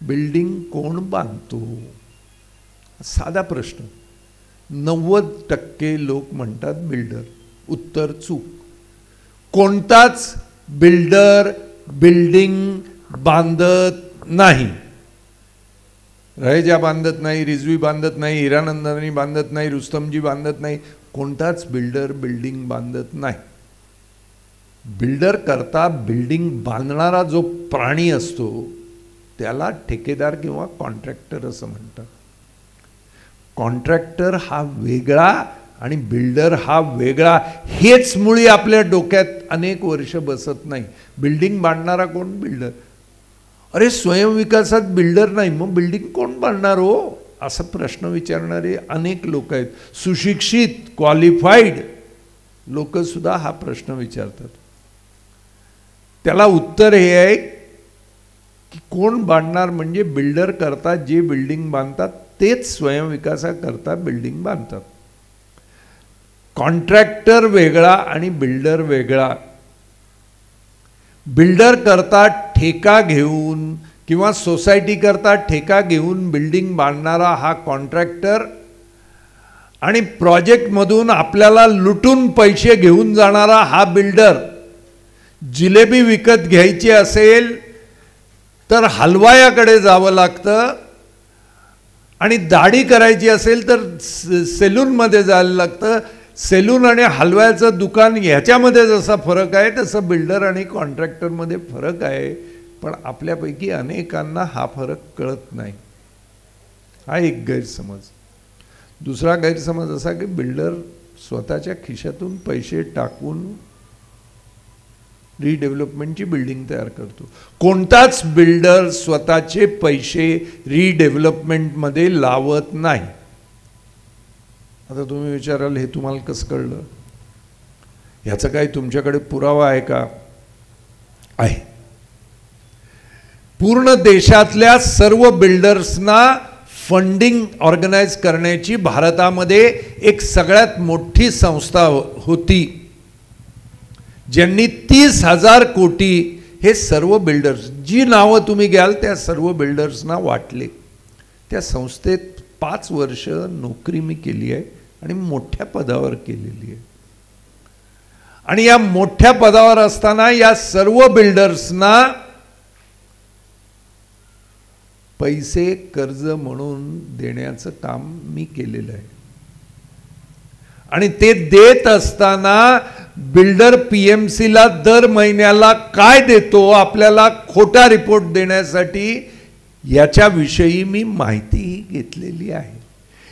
बिल्डिंग कोण बांधतो. साधा प्रश्न. 90% लोक म्हणतात बिल्डर. उत्तर चूक. कोणताच बिल्डर बिल्डिंग बांधत नाही. रहेजा बांधत नाही, रिझवी बांधत नाही, हिरानंदानी बांधत नाही, रुस्तमजी बांधत नाही. कोणताच बिल्डर बिल्डिंग बांधत नाही. बिल्डर करता बिल्डिंग बांधणारा जो प्राणी असतो त्याला ठेकेदार किंवा कॉन्ट्रॅक्टर असं म्हणतात. कॉन्ट्रॅक्टर हा वेगळा आणि बिल्डर हा वेगळा, हेच मुळी आपल्या डोक्यात अनेक वर्ष बसत नाही. बिल्डिंग बांधणारा कोण. बिल्डर. अरे स्वयंविकासात बिल्डर नाही, मग बिल्डिंग कोण बांधणार हो, असा प्रश्न विचारणारे अनेक लोक आहेत. सुशिक्षित क्वालिफाईड लोक सुद्धा हा प्रश्न विचारतात. त्याला उत्तर हे आहे की कोण बांधणार, म्हणजे बिल्डर करता जे बिल्डिंग बांधतात तेच स्वयंविकासाकरता बिल्डिंग बांधतात. कॉन्ट्रॅक्टर वेगळा आणि बिल्डर वेगळा. बिल्डर करता ठेका घेऊन किंवा सोसायटी करता ठेका घेऊन बिल्डिंग बांधणारा हा कॉन्ट्रॅक्टर, आणि प्रोजेक्टमधून आपल्याला लुटून पैसे घेऊन जाणारा हा बिल्डर. जिलेबी विकत घ्यायची असेल तर हलवायाकडे जावं लागतं, आणि दाढी करायची असेल तर सेलूनमध्ये जायला लागतं. सेलून आणि हलव्याचं दुकान ह्याच्यामध्ये जसा फरक आहे तसं बिल्डर आणि कॉन्ट्रॅक्टरमध्ये फरक आहे. पण आपल्यापैकी अनेकांना हा फरक कळत नाही. हा एक गैरसमज. दुसरा गैरसमज असा की बिल्डर स्वतःच्या खिशातून पैसे टाकून रिडेव्हलपमेंटची बिल्डिंग तयार करतो. कोणताच बिल्डर स्वतःचे पैसे रिडेव्हलपमेंटमध्ये लावत नाही. आता तुम्ही विचाराल हे तुम्हाला कसं कळलं, ह्याचा काही तुमच्याकडे पुरावा आहे का. आहे. पूर्ण देशातल्या सर्व बिल्डर्सना फंडिंग ऑर्गनाइज करण्याची भारतामध्ये एक सगळ्यात मोठी संस्था होती, ज्यांनी 30,000 कोटी हे सर्व बिल्डर्स, जी नावं तुम्ही घ्याल त्या सर्व बिल्डर्सना वाटले. त्या संस्थेत 5 वर्ष नोकरी मी केली आहे आणि मोठ्या पदावर केलेली आहे. आणि या मोठ्या पदावर असताना या सर्व बिल्डर्सना पैसे कर्ज म्हणून देण्याचं काम मी केलेलं आहे. आणि ते देत असताना बिल्डर पीएमसीला दर महिन्याला काय देतो आपल्याला खोटा रिपोर्ट देण्यासाठी, याच्याविषयी मी माहिती घेतलेली आहे.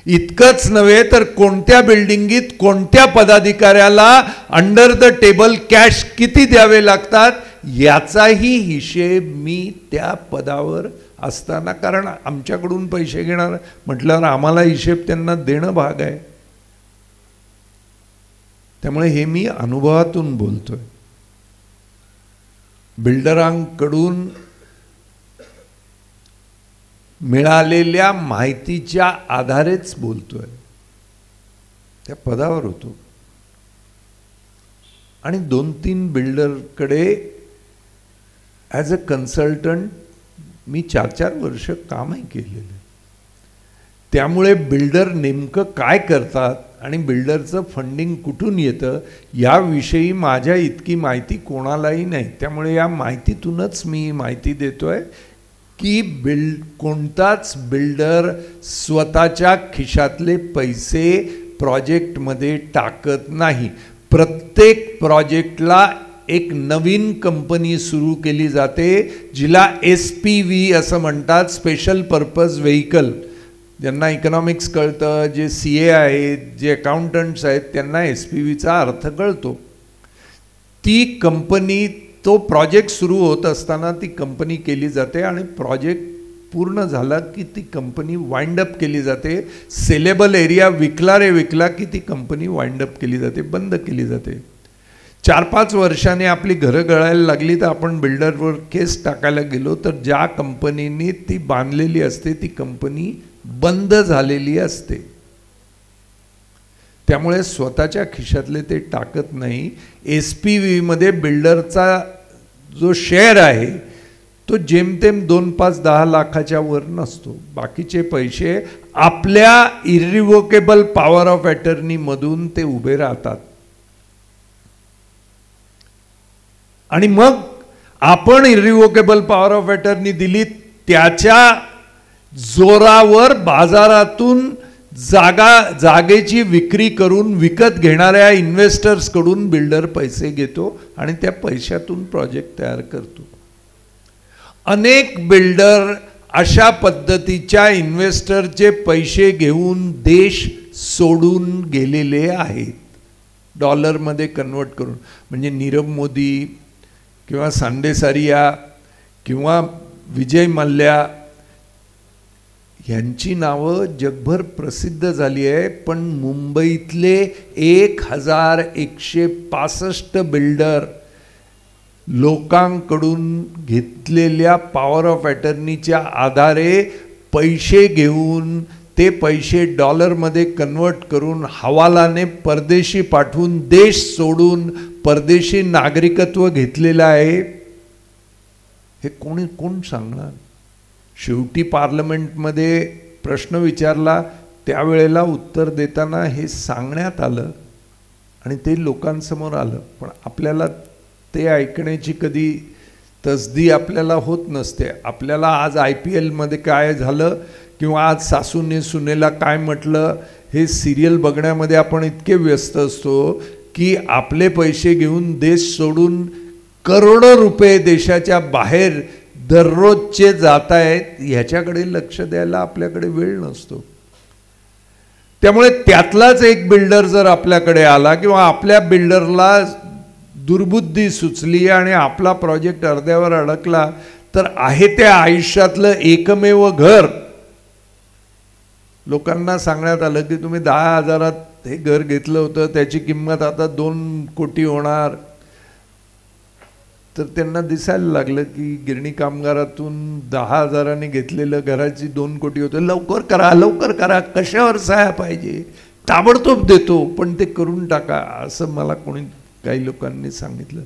इतकंच नव्हे तर कोणत्या बिल्डिंगीत कोणत्या पदाधिकाऱ्याला अंडर द टेबल कॅश किती द्यावे लागतात याचाही हिशेब मी त्या पदावर असताना, कारण आमच्याकडून पैसे घेणार म्हटल्यावर आम्हाला हिशेब त्यांना देणं भाग आहे. त्यामुळे हे मी अनुभवातून बोलतोय. बिल्डरांकडून मिळालेल्या माहितीच्या आधारेच बोलतोय. त्या पदावर होतो आणि 2-3 बिल्डरकडे ॲज अ कन्सल्टंट मी 4-4 वर्ष कामही केलेलं. त्यामुळे बिल्डर नेमकं काय करतात आणि बिल्डरचं फंडिंग कुठून येतं याविषयी माझ्या इतकी माहिती कोणालाही नाही. त्यामुळे या माहितीतूनच मी माहिती देतोय की कोणताच बिल्डर स्वतःच्या खिशातले पैसे प्रोजेक्टमध्ये टाकत नाही. प्रत्येक प्रोजेक्टला एक नवीन कंपनी सुरू केली जाते, जिला SPV असं म्हणतात, स्पेशल पर्पज व्हेइकल. ज्यांना इकॉनॉमिक्स कळतं, जे CA आहेत, जे अकाउंटंट्स आहेत, त्यांना SPVचा अर्थ कळतो. ती कंपनी, तो प्रोजेक्ट सुरू होत असताना ती कंपनी केली जाते आणि प्रोजेक्ट पूर्ण झाला की ती कंपनी वाइंड अप केली जाते. सेलेबल एरिया विकला की ती कंपनी वाइंड अप केली जाते, बंद केली जाते. 4-5 वर्षांनी आपली घरं गळायला लागली तर आपण बिल्डरवर केस टाकायला गेलो तर ज्या कंपनीने ती बांधलेली असते ती कंपनी बंद झालेली असते. त्यामुळे स्वतःच्या खिशातले ते टाकत नाही. SPV मध्ये बिल्डरचा जो शेअर आहे तो जेमतेम 2-5-10 लाखाच्या वर नसतो. बाकीचे पैसे आपल्या इरिव्होकेबल पॉवर ऑफ अटर्नी मधून ते उभे राहतात. आणि मग आपण इरिव्होकेबल पॉवर ऑफ अटर्नी दिली, त्याच्या जोरावर बाजारातून जागेची विक्री करून विकत घेणाऱ्या इन्व्हेस्टर्स कडून बिल्डर पैसे घेतो आणि त्या पैशातून प्रोजेक्ट तयार करतो. अनेक बिल्डर अशा पद्धतीच्या इन्व्हेस्टरचे पैसे घेऊन देश सोडून गेलेले आहेत, डॉलरमध्ये कन्वर्ट करून. म्हणजे नीरव मोदी किंवा सांडेसारिया किंवा विजय मल्ल्या यांची नावं जगभर प्रसिद्ध झाली आहे. पण मुंबईतले 1165 बिल्डर लोकांकडून घेतलेल्या पॉवर ऑफ अटर्नीच्या आधारे पैसे घेऊन ते पैसे डॉलरमध्ये कन्वर्ट करून हवालाने परदेशी पाठवून देश सोडून परदेशी नागरिकत्व घेतलेलं आहे. हे कोण सांगणार? शेवटी पार्लमेंटमध्ये प्रश्न विचारला, त्यावेळेला उत्तर देताना हे सांगण्यात आलं आणि ते लोकांसमोर आलं. पण आपल्याला ते ऐकण्याची कधी तसदी आपल्याला होत नसते. आपल्याला आज IPL मध्ये काय झालं किंवा आज सासूने सुनेला काय म्हटलं हे सिरियल बघण्यामध्ये आपण इतके व्यस्त असतो की आपले पैसे घेऊन देश सोडून करोडो रुपये देशाच्या बाहेर दररोजचे जात आहेत, ह्याच्याकडे लक्ष द्यायला आपल्याकडे वेळ नसतो. त्यामुळे त्यातलाच एक बिल्डर जर आपल्याकडे आला किंवा आपल्या बिल्डरला दुर्बुद्धी सुचली आणि आपला प्रोजेक्ट अर्ध्यावर अडकला तर आहे त्या आयुष्यातलं एकमेव घर लोकांना सांगण्यात आलं की तुम्ही 10,000 हे घर घेतलं होतं, त्याची किंमत आता 2 कोटी होणार. तर त्यांना दिसायला लागलं की गिरणी कामगारातून 10,000 घेतलेलं घराची 2 कोटी होतं. लवकर करा, कशावर सहाय्य पाहिजे, ताबडतोब देतो, पण ते करून टाका, असं मला काही लोकांनी सांगितलं.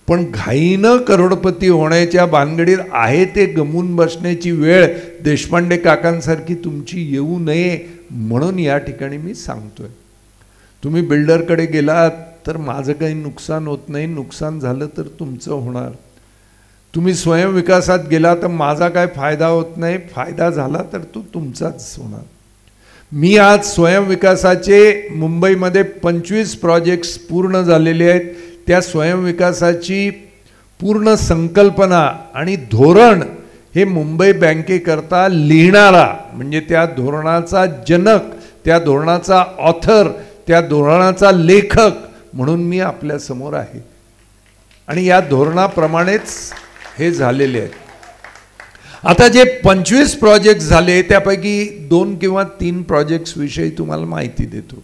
पण घाईनं करोडपती होण्याच्या भानगडीत आहे ते गमून बसण्याची वेळ देशपांडे काकांसारखी तुमची येऊ नये म्हणून या ठिकाणी मी सांगतोय. तुम्ही बिल्डरकडे गेलात तर माझं काही नुकसान होत नाही, नुकसान झालं तर तुमचं होणार. तुम्ही स्वयंविकासात गेला तर माझा काय फायदा होत नाही, फायदा झाला तर तो तुमचाच होणार. मी आज स्वयंविकासाचे मुंबईमध्ये 25 प्रोजेक्ट्स पूर्ण झालेले आहेत. त्या स्वयंविकासाची पूर्ण संकल्पना आणि धोरण हे मुंबई बँकेकरता लिहिणारा म्हणजे त्या धोरणाचा जनक, त्या धोरणाचा ऑथर, त्या धोरणाचा लेखक म्हणून मी आपल्या समोर आहे. आणि या धोरणाप्रमाणेच हे झालेले आहे. आता जे 25 प्रोजेक्ट झाले त्यापैकी 2 किंवा 3 प्रोजेक्ट्स विषयी तुम्हाला माहिती देतो.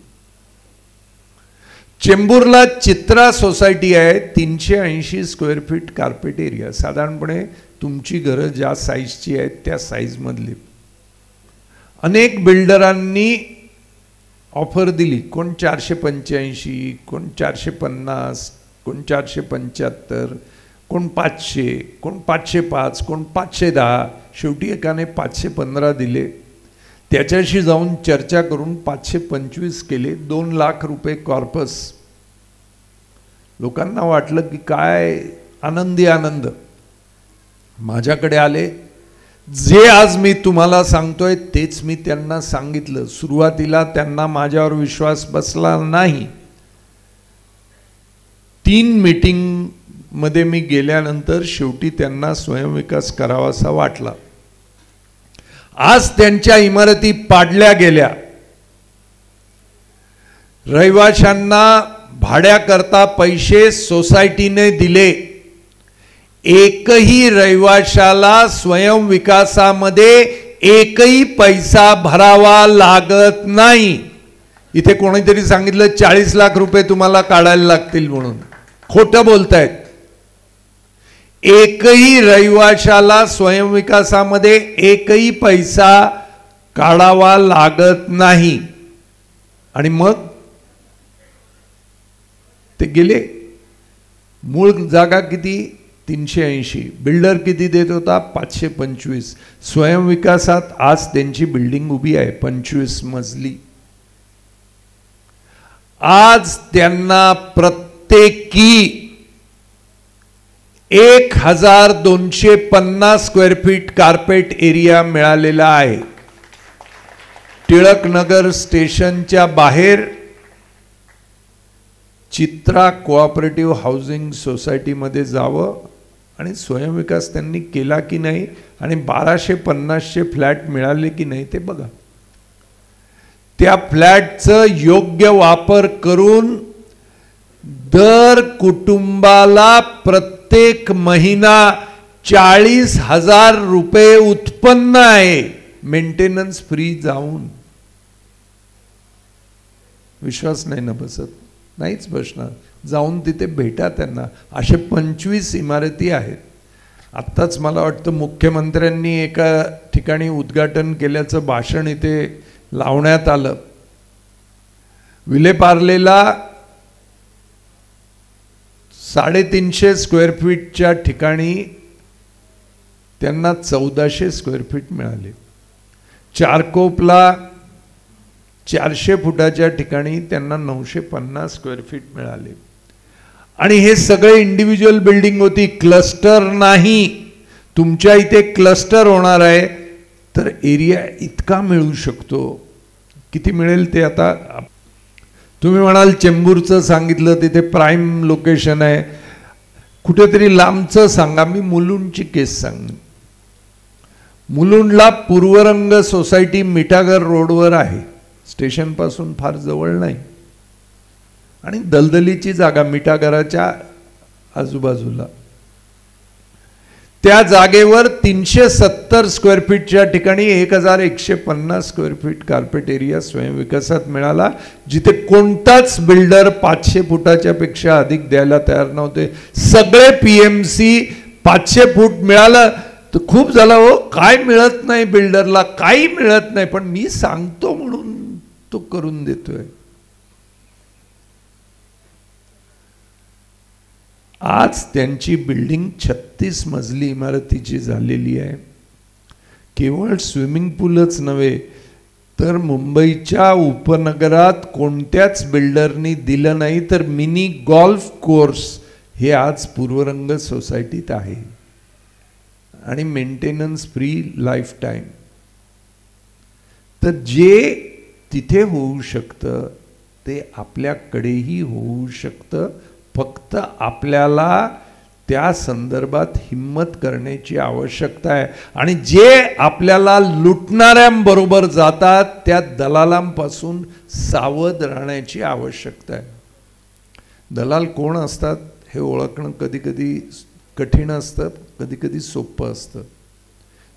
चेंबूरला चित्रा सोसायटी आहे, 380 स्क्वेअर फीट कार्पेट एरिया, साधारणपणे तुमची घरं ज्या साईजची आहेत त्या साईजमधली. अनेक बिल्डरांनी ऑफर दिली, कोण 485, कोण 450, कोण 475, कोण 500, कोण 505, कोण 510. शेवटी एकाने 515 दिले. त्याच्याशी जाऊन चर्चा करून 525 केले. 2 लाख रुपये कॉर्पस. लोकांना वाटलं की काय आनंदी आनंद. माझ्याकडे आले. जे आज मी तुम्हाला सांगतोय तेच मी त्यांना सांगितलं. सुरुवातीला त्यांना माझ्यावर विश्वास बसला नाही. 3 मीटिंग मध्ये मी गेल्यानंतर शेवटी त्यांना स्वयंविकास करावासा वाटला. आज त्यांच्या इमारती पाडल्या गेल्या. रहिवाशांना भाड्याकरता पैसे सोसायटीने दिले. एकही रहिवाशाला स्वयंविकासामध्ये एकही पैसा भरावा लागत नाही. इथे कोणीतरी सांगितलं 40 लाख रुपये तुम्हाला काढायला लागतील म्हणून. खोटं बोलतायत. एकही रहिवाशाला स्वयंविकासामध्ये एकही पैसा काढावा लागत नाही. आणि मग ते गेले. मूळ जागा किती? 380. बिल्डर किती देत होता? 525. स्वयंविकासात आज त्यांची बिल्डिंग उभी आहे 25 मजली. आज त्यांना प्रत्येकी 1250 स्क्वेअर फीट कार्पेट एरिया मिळालेला आहे. टिळकनगर स्टेशनच्या बाहेर चित्रा कोऑपरेटिव्ह हाऊसिंग सोसायटीमध्ये जावं आणि स्वयंविकास त्यांनी केला की नाही आणि 1250चे फ्लॅट मिळाले की नाही ते बघा. त्या फ्लॅटचं योग्य वापर करून दर कुटुंबाला प्रत्येक महिना 40,000 रुपये उत्पन्न आहे, मेंटेनन्स फ्री जाऊन. विश्वास नाही ना बसत? नाहीच बसणार. जाऊन तिथे भेटा त्यांना. असे 25 इमारती आहेत. आत्ताच मला वाटतं मुख्यमंत्र्यांनी एका ठिकाणी उद्घाटन केल्याचं भाषण इथे लावण्यात आलं. विलेपार्लेला 350 स्क्वेअर फीटच्या ठिकाणी त्यांना 1400 स्क्वेअर फीट मिळाले. चारकोपला 400 फुटाच्या ठिकाणी त्यांना 950 स्क्वेअर फीट मिळाले. आणि हे सगळे इंडिव्हिज्युअल बिल्डिंग होती, क्लस्टर नाही. तुमच्या इथे क्लस्टर होणार आहे तर एरिया इतका मिळू शकतो. किती मिळेल ते आता तुम्ही म्हणाल. चेंबूरचं सांगितलं, तिथे प्राईम लोकेशन आहे. कुठेतरी लांबचं सांगा. मी मुलुंडची केस सांग. मुलुंडला पूर्वरंग सोसायटी मिठागर रोडवर आहे, स्टेशन पासून फार जवळ नाही आणि दलदलीची जागा मिठागराच्या आजूबाजूला. त्या जागेवर 370 स्क्वेअर फीटच्या ठिकाणी 1150 स्क्वेअर फीट कार्पेट एरिया स्वयंविकासात मिळाला, जिथे कोणताच बिल्डर 500 फुटाच्या पेक्षा अधिक द्यायला तयार नव्हते. सगळे पीएमसी 500 फूट मिळालं तर खूप झालं. हो, काय मिळत नाही बिल्डरला, काही मिळत नाही, पण मी सांगतो म्हणून तो करून देतोय. आज त्यांची बिल्डिंग 36 मजली इमारतीची झालेली आहे. केवळ स्विमिंग पूलच नव्हे तर मुंबईच्या उपनगरात कोणत्याच बिल्डरनी दिलं नाही तर मिनी गॉल्फ कोर्स हे आज पूर्वरंग सोसायटीत आहे. आणि मेंटेनन्स फ्री लाईफ टाईम. तर जे तिथे होऊ शकतं ते आपल्याकडेही होऊ शकतं. फक्त आपल्याला त्या संदर्भात हिम्मत करण्याची आवश्यकता आहे. आणि जे आपल्याला लुटणाऱ्यांबरोबर जातात त्या दलालांपासून सावध राहण्याची आवश्यकता आहे. दलाल कोण असतात हे ओळखणं कधी कधी कठीण असतं, कधी कधी सोपं असतं.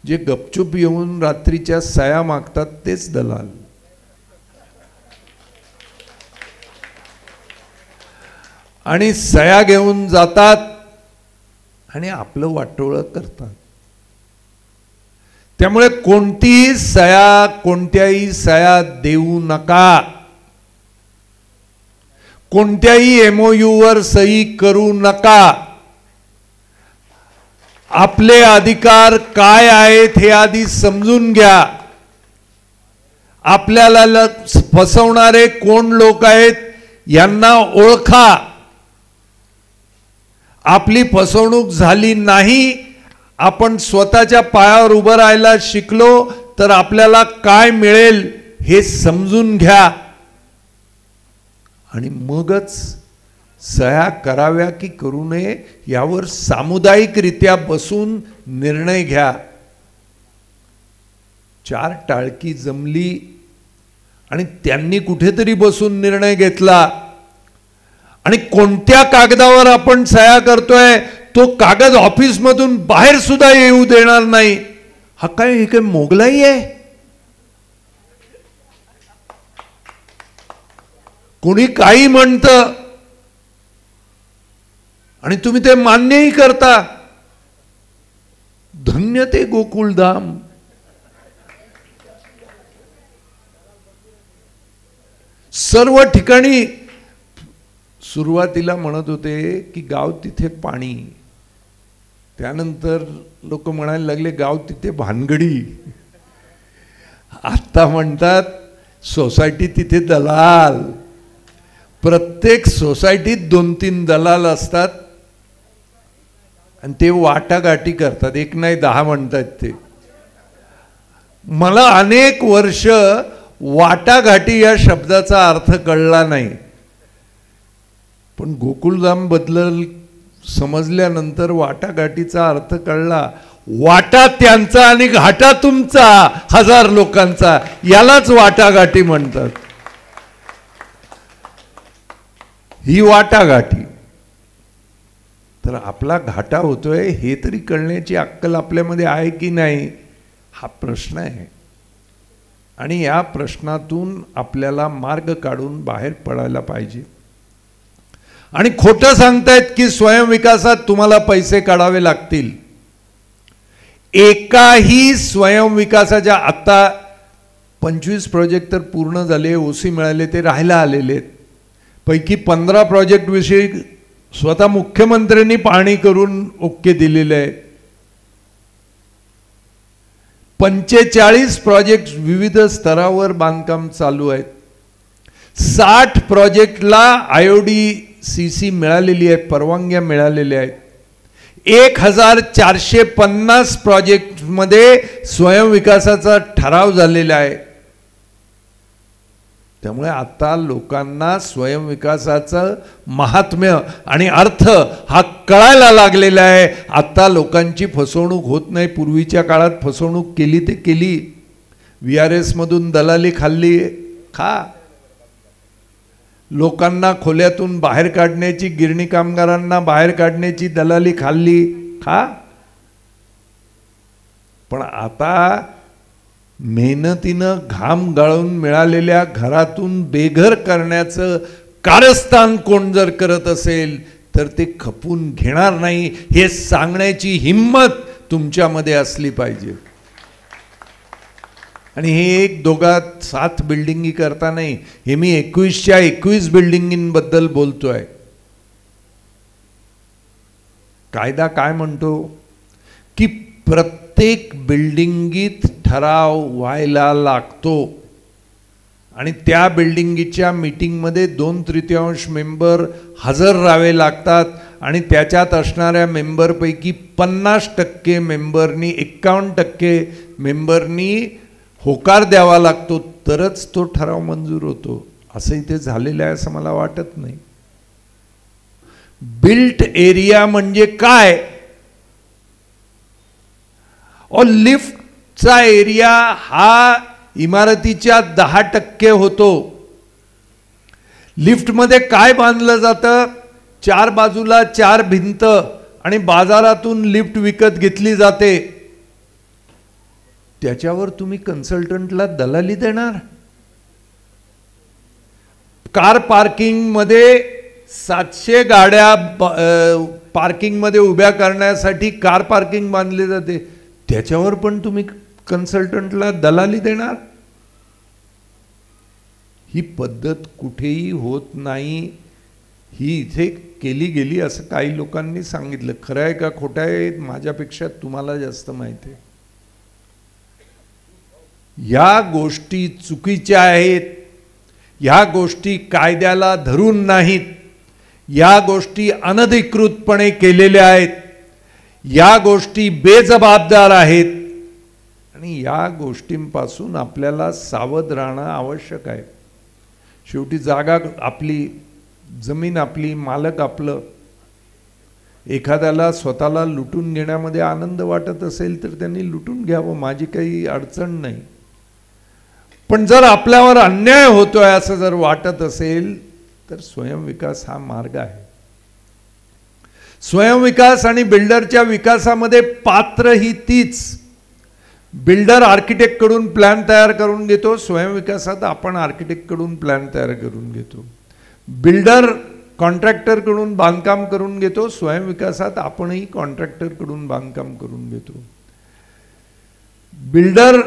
जे गपचूप येऊन रात्रीच्या सया मागतात तेच दलाल. आणि सया घेऊन जातात आणि आपलं वाटोळं करतात. त्यामुळे कोणतीही सया कोणत्याही सया देऊ नका. कोणत्याही MOU वर सही करू नका. आपले अधिकार काय आहेत हे आधी समजून घ्या. आपल्याला फसवणारे कोण लोक आहेत यांना ओळखा. आपली फसवणूक झाली नाही, आपण स्वतःच्या पायावर उभं राहायला शिकलो तर आपल्याला काय मिळेल हे समजून घ्या. आणि मगच सह्या कराव्या की करू नये यावर सामुदायिकरित्या बसून निर्णय घ्या. 4 टाळकी जमली आणि त्यांनी कुठेतरी बसून निर्णय घेतला. आणि कोणत्या कागदावर आपण सह्या करतोय तो कागद ऑफिस मधून बाहेर सुद्धा येऊ देणार नाही. हा काय, हे काय मोगलाई आहे? कोणी काही म्हणतं आणि तुम्ही ते मान्यही करता. धन्य ते गोकुळधाम. सर्व ठिकाणी सुरुवातीला म्हणत होते की गाव तिथे पाणी, त्यानंतर लोक म्हणायला लागले गाव तिथे भानगडी, आता म्हणतात सोसायटी तिथे दलाल. प्रत्येक सोसायटीत 2-3 दलाल असतात आणि ते वाटाघाटी करतात. 1 नाही 10 म्हणतात ते. मला अनेक वर्ष वाटाघाटी या शब्दाचा अर्थ कळला नाही, पण गोकुळधाम बद्दल समजल्यानंतर वाटाघाटीचा अर्थ कळला. वाटा त्यांचा आणि घाटा तुमचा 1000 लोकांचा, यालाच वाटाघाटी म्हणतात. ही वाटाघाटी. तर आपला घाटा होतोय हे तरी कळण्याची अक्कल आपल्यामध्ये आहे की नाही हा प्रश्न आहे. आणि या प्रश्नातून आपल्याला मार्ग काढून बाहेर पडायला पाहिजे. आणि खोटं सांगतायत की स्वयंविकासात तुम्हाला पैसे काढावे लागतील. एकाही स्वयंविकासाच्या, आता 25 प्रोजेक्ट तर पूर्ण झाले, OC मिळाले, ते राहायला आलेले आहेत. पैकी 15 प्रोजेक्ट विषयी स्वतः मुख्यमंत्र्यांनी पाहणी करून ओके दिलेले आहे. 45 प्रोजेक्ट विविध स्तरावर बांधकाम चालू आहेत. 60 प्रोजेक्टला IODCC मिळालेली आहे, परवानग्या मिळालेल्या आहेत. 1450 प्रोजेक्ट मध्ये स्वयंविकासाचा ठराव झालेला आहे. त्यामुळे आता लोकांना स्वयंविकासाचं महात्म्य आणि अर्थ हा कळायला लागलेला आहे. आता लोकांची फसवणूक होत नाही. पूर्वीच्या काळात फसवणूक केली ते केली, VRS मधून दलाली खाल्ली, खा. लोकांना खोल्यातून बाहेर काढण्याची, गिरणी कामगारांना बाहेर काढण्याची दलाली खाल्ली, खा. पण आता मेहनतीनं घाम गाळून मिळालेल्या घरातून बेघर करण्याचं कारस्थान कोण जर करत असेल तर ते खपून घेणार नाही हे सांगण्याची हिम्मत तुमच्यामध्ये असली पाहिजे. आणि हे 1-2-7 बिल्डिंगी करता नाही, हे मी 21च्या 21 बिल्डिंगींबद्दल बोलतोय. कायदा काय म्हणतो की प्रत्येक बिल्डिंगीत ठराव व्हायला लागतो आणि त्या बिल्डिंगीच्या मीटिंगमध्ये 2/3 मेंबर हजर राहावे लागतात. आणि त्याच्यात असणाऱ्या मेंबरपैकी 50% मेंबरनी 51% मेंबरनी होकार द्यावा लागतो, तरच तो ठराव मंजूर होतो. असं इथे झालेलं आहे असं मला वाटत नाही. बिल्ट एरिया म्हणजे काय? लिफ्टचा एरिया हा इमारतीच्या 10% होतो. लिफ्टमध्ये काय बांधलं जातं? 4 बाजूला 4 भिंत आणि बाजारातून लिफ्ट विकत घेतली जाते. त्याच्यावर तुम्ही कन्सल्टंटला दलाली देणार? कार पार्किंग मध्ये 700 गाड्या पार्किंग मध्ये उभ्या करण्यासाठी कार पार्किंग बांधली जाते, त्याच्यावर पण तुम्ही कन्सल्टंटला दलाली देणार? ही पद्धत कुठेही होत नाही. ही इथे केली गेली असं काही लोकांनी सांगितलं. खरं आहे का खोटं आहे माझ्यापेक्षा तुम्हाला जास्त माहिती आहे. या गोष्टी चुकीच्या आहेत. या गोष्टी कायद्याला धरून नाहीत. या गोष्टी अनधिकृतपणे केलेल्या आहेत. या गोष्टी बेजबाबदार आहेत आणि या गोष्टींपासून आपल्याला सावध राहणं आवश्यक आहे. शेवटी जागा आपली, जमीन आपली, मालक आपलं. एखाद्याला स्वतःला लुटून घेण्यामध्ये आनंद वाटत असेल तर त्यांनी लुटून घ्यावं, माझी काही अडचण नाही. पण जर आपल्यावर अन्याय होतोय असं जर वाटत असेल तर स्वयंविकास हा मार्ग आहे. स्वयंविकास आणि बिल्डरच्या विकासामध्ये पात्र ही तीच. बिल्डर आर्किटेक्ट कडून प्लॅन तयार करून घेतो, स्वयंविकासात आपण आर्किटेक्ट कडून प्लॅन तयार करून घेतो. बिल्डर कॉन्ट्रॅक्टर कडून बांधकाम करून घेतो, स्वयंविकासात आपणही कॉन्ट्रॅक्टर कडून बांधकाम करून घेतो. बिल्डर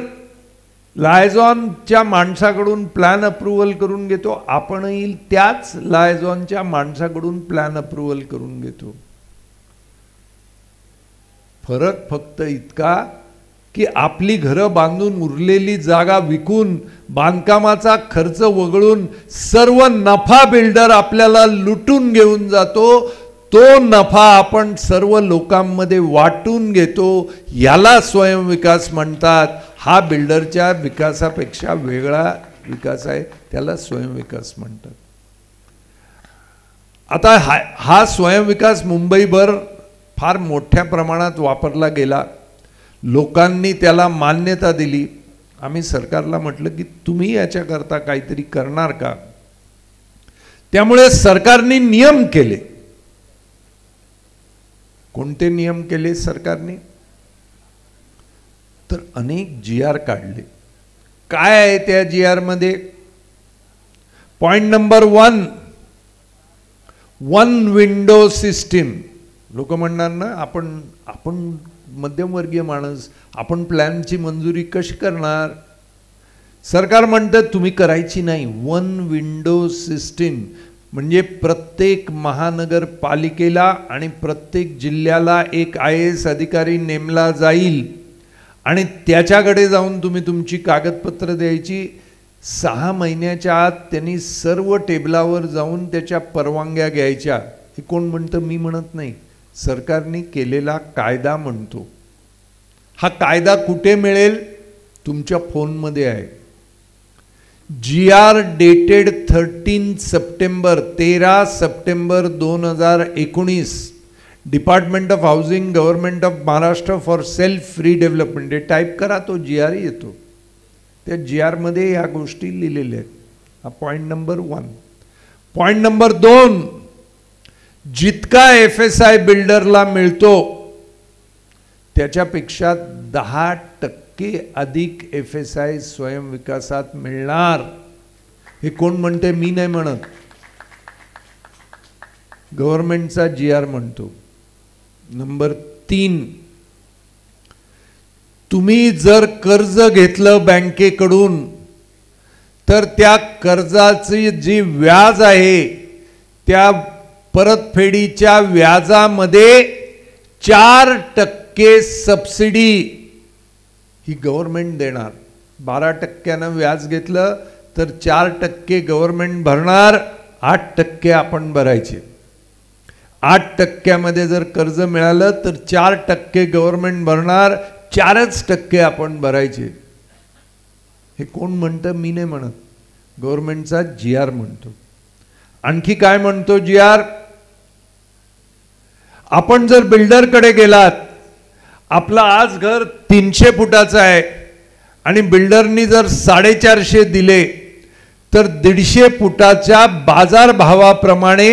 लायझॉनच्या माणसाकडून प्लॅन अप्रूव्हल करून घेतो, आपणही त्याच लायझॉनच्या माणसाकडून प्लॅन अप्रूव्हल करून घेतो. फरक फक्त इतका की आपली घरं बांधून उरलेली जागा विकून बांधकामाचा खर्च वगळून सर्व नफा बिल्डर आपल्याला लुटून घेऊन जातो. तो नफा आपण सर्व लोकांमध्ये वाटून घेतो. याला स्वयंविकास म्हणतात. हा बिल्डरच्या विकासापेक्षा वेगळा विकास आहे, त्याला स्वयंविकास म्हणतात. आता हा स्वयंविकास मुंबईभर फार मोठ्या प्रमाणात वापरला गेला. लोकांनी त्याला मान्यता दिली. आम्ही सरकारला म्हटलं की तुम्ही याच्याकरता काहीतरी करणार का? त्यामुळे सरकारने नियम केले. कोणते नियम केले सरकारने? तर अनेक GR काढले. काय आहे त्या GR मध्ये? Point number 1, one window system. लोक म्हणणार ना आपण मध्यमवर्गीय माणूस, आपण प्लॅनची मंजुरी कशी करणार? सरकार म्हणतं तुम्ही करायची नाही. वन विंडो सिस्टीम म्हणजे प्रत्येक महानगरपालिकेला आणि प्रत्येक जिल्ह्याला एक IAS अधिकारी नेमला जाईल आणि त्याच्याकडे जाऊन तुम्ही तुमची कागदपत्र द्यायची. 6 महिन्याच्या आत त्यांनी सर्व टेबलावर जाऊन त्याच्या परवानग्या घ्यायच्या. हे कोण म्हणतं? मी म्हणत नाही, सरकारने केलेला कायदा म्हणतो. हा कायदा कुठे मिळेल? तुमच्या फोनमध्ये आहे. GR dated 13 September 2019, department of housing, government of Maharashtra for self free development. हे टाईप करा, तो GR येतो. त्या GR मध्ये या गोष्टी लिहिलेल्या आहेत. हा पॉइंट नंबर 1. पॉइंट नंबर 2, जितका FSI बिल्डरला मिळतो त्याच्यापेक्षा 10% अधिक FSI स्वयंविकासात मिळणार. हे कोण म्हणते? मी नाही म्हणत, गव्हर्नमेंटचा GR म्हणतो. नंबर 3, तुम्ही जर कर्ज घेतलं बँकेकडून तर त्या कर्जाची जी व्याज आहे त्या परतफेडीच्या व्याजामध्ये 4% सबसिडी ही गव्हर्नमेंट देणार. 12% व्याज घेतलं तर 4% गव्हर्नमेंट भरणार, 8% आपण भरायचे. 8% जर कर्ज मिळालं तर 4% गव्हर्नमेंट भरणार, 4% आपण भरायचे. हे कोण म्हणतं? मी नाही म्हणत, गव्हर्नमेंटचा GR म्हणतो. आणखी काय म्हणतो GR? आपण जर बिल्डरकडे गेलात, आपलं आज घर 300 फुटाचं आहे आणि बिल्डरनी जर 450 दिले तर 150 फुटाच्या बाजारभावाप्रमाणे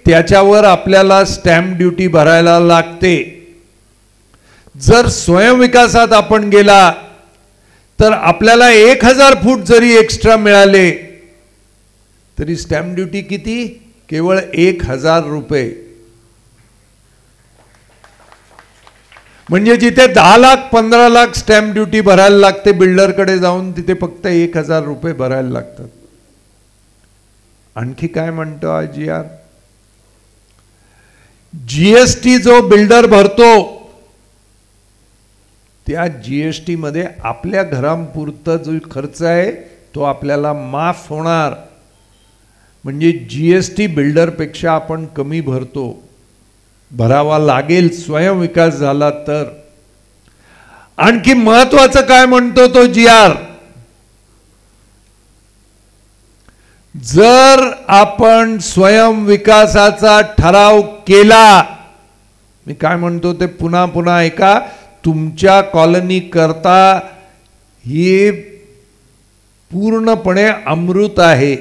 त्याच्यावर आपल्याला स्टॅम्प ड्युटी भरायला लागते. जर स्वयंविकासात आपण गेला तर आपल्याला 1000 फूट जरी एक्स्ट्रा मिळाले तरी स्टॅम्प ड्युटी किती? केवळ 1000 रुपये. म्हणजे जिथे 10 लाख 15 लाख स्टॅम्प ड्युटी भरायला लागते बिल्डरकडे जाऊन, तिथे फक्त 1000 रुपये भरायला लागतात. आणखी काय म्हणतो आज GR? GST जो बिल्डर भरतो त्या GST मध्ये आपल्या घरांपुरता जो खर्च आहे तो आपल्याला माफ होणार. म्हणजे GST बिल्डरपेक्षा आपण कमी भरतो, भरावा लागेल स्वयंविकास झाला तर. आणखी महत्वाचं काय म्हणतो तो GR? जर आपण स्वयंविकासाचा ठराव केला, मी काय म्हणतो ते पुन्हा पुन्हा ऐका, तुमच्या कॉलनी करता हे पूर्णपणे अमृत आहे.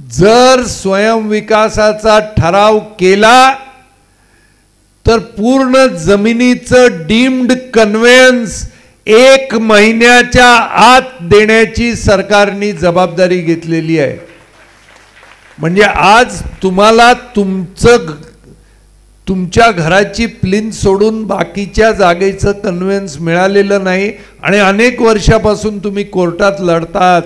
जर स्वयंविकासाचा ठराव केला तर पूर्ण जमिनीचं डीम्ड कन्व्हेयन्स 1 महिन्याच्या आत देण्याची सरकारने जबाबदारी घेतलेली आहे. म्हणजे आज तुम्हाला तुमच्या घराची प्लिंथ सोडून बाकीच्या जागेचं कन्व्हेयन्स मिळालेलं नाही आणि अनेक वर्षापासून तुम्ही कोर्टात लढतात.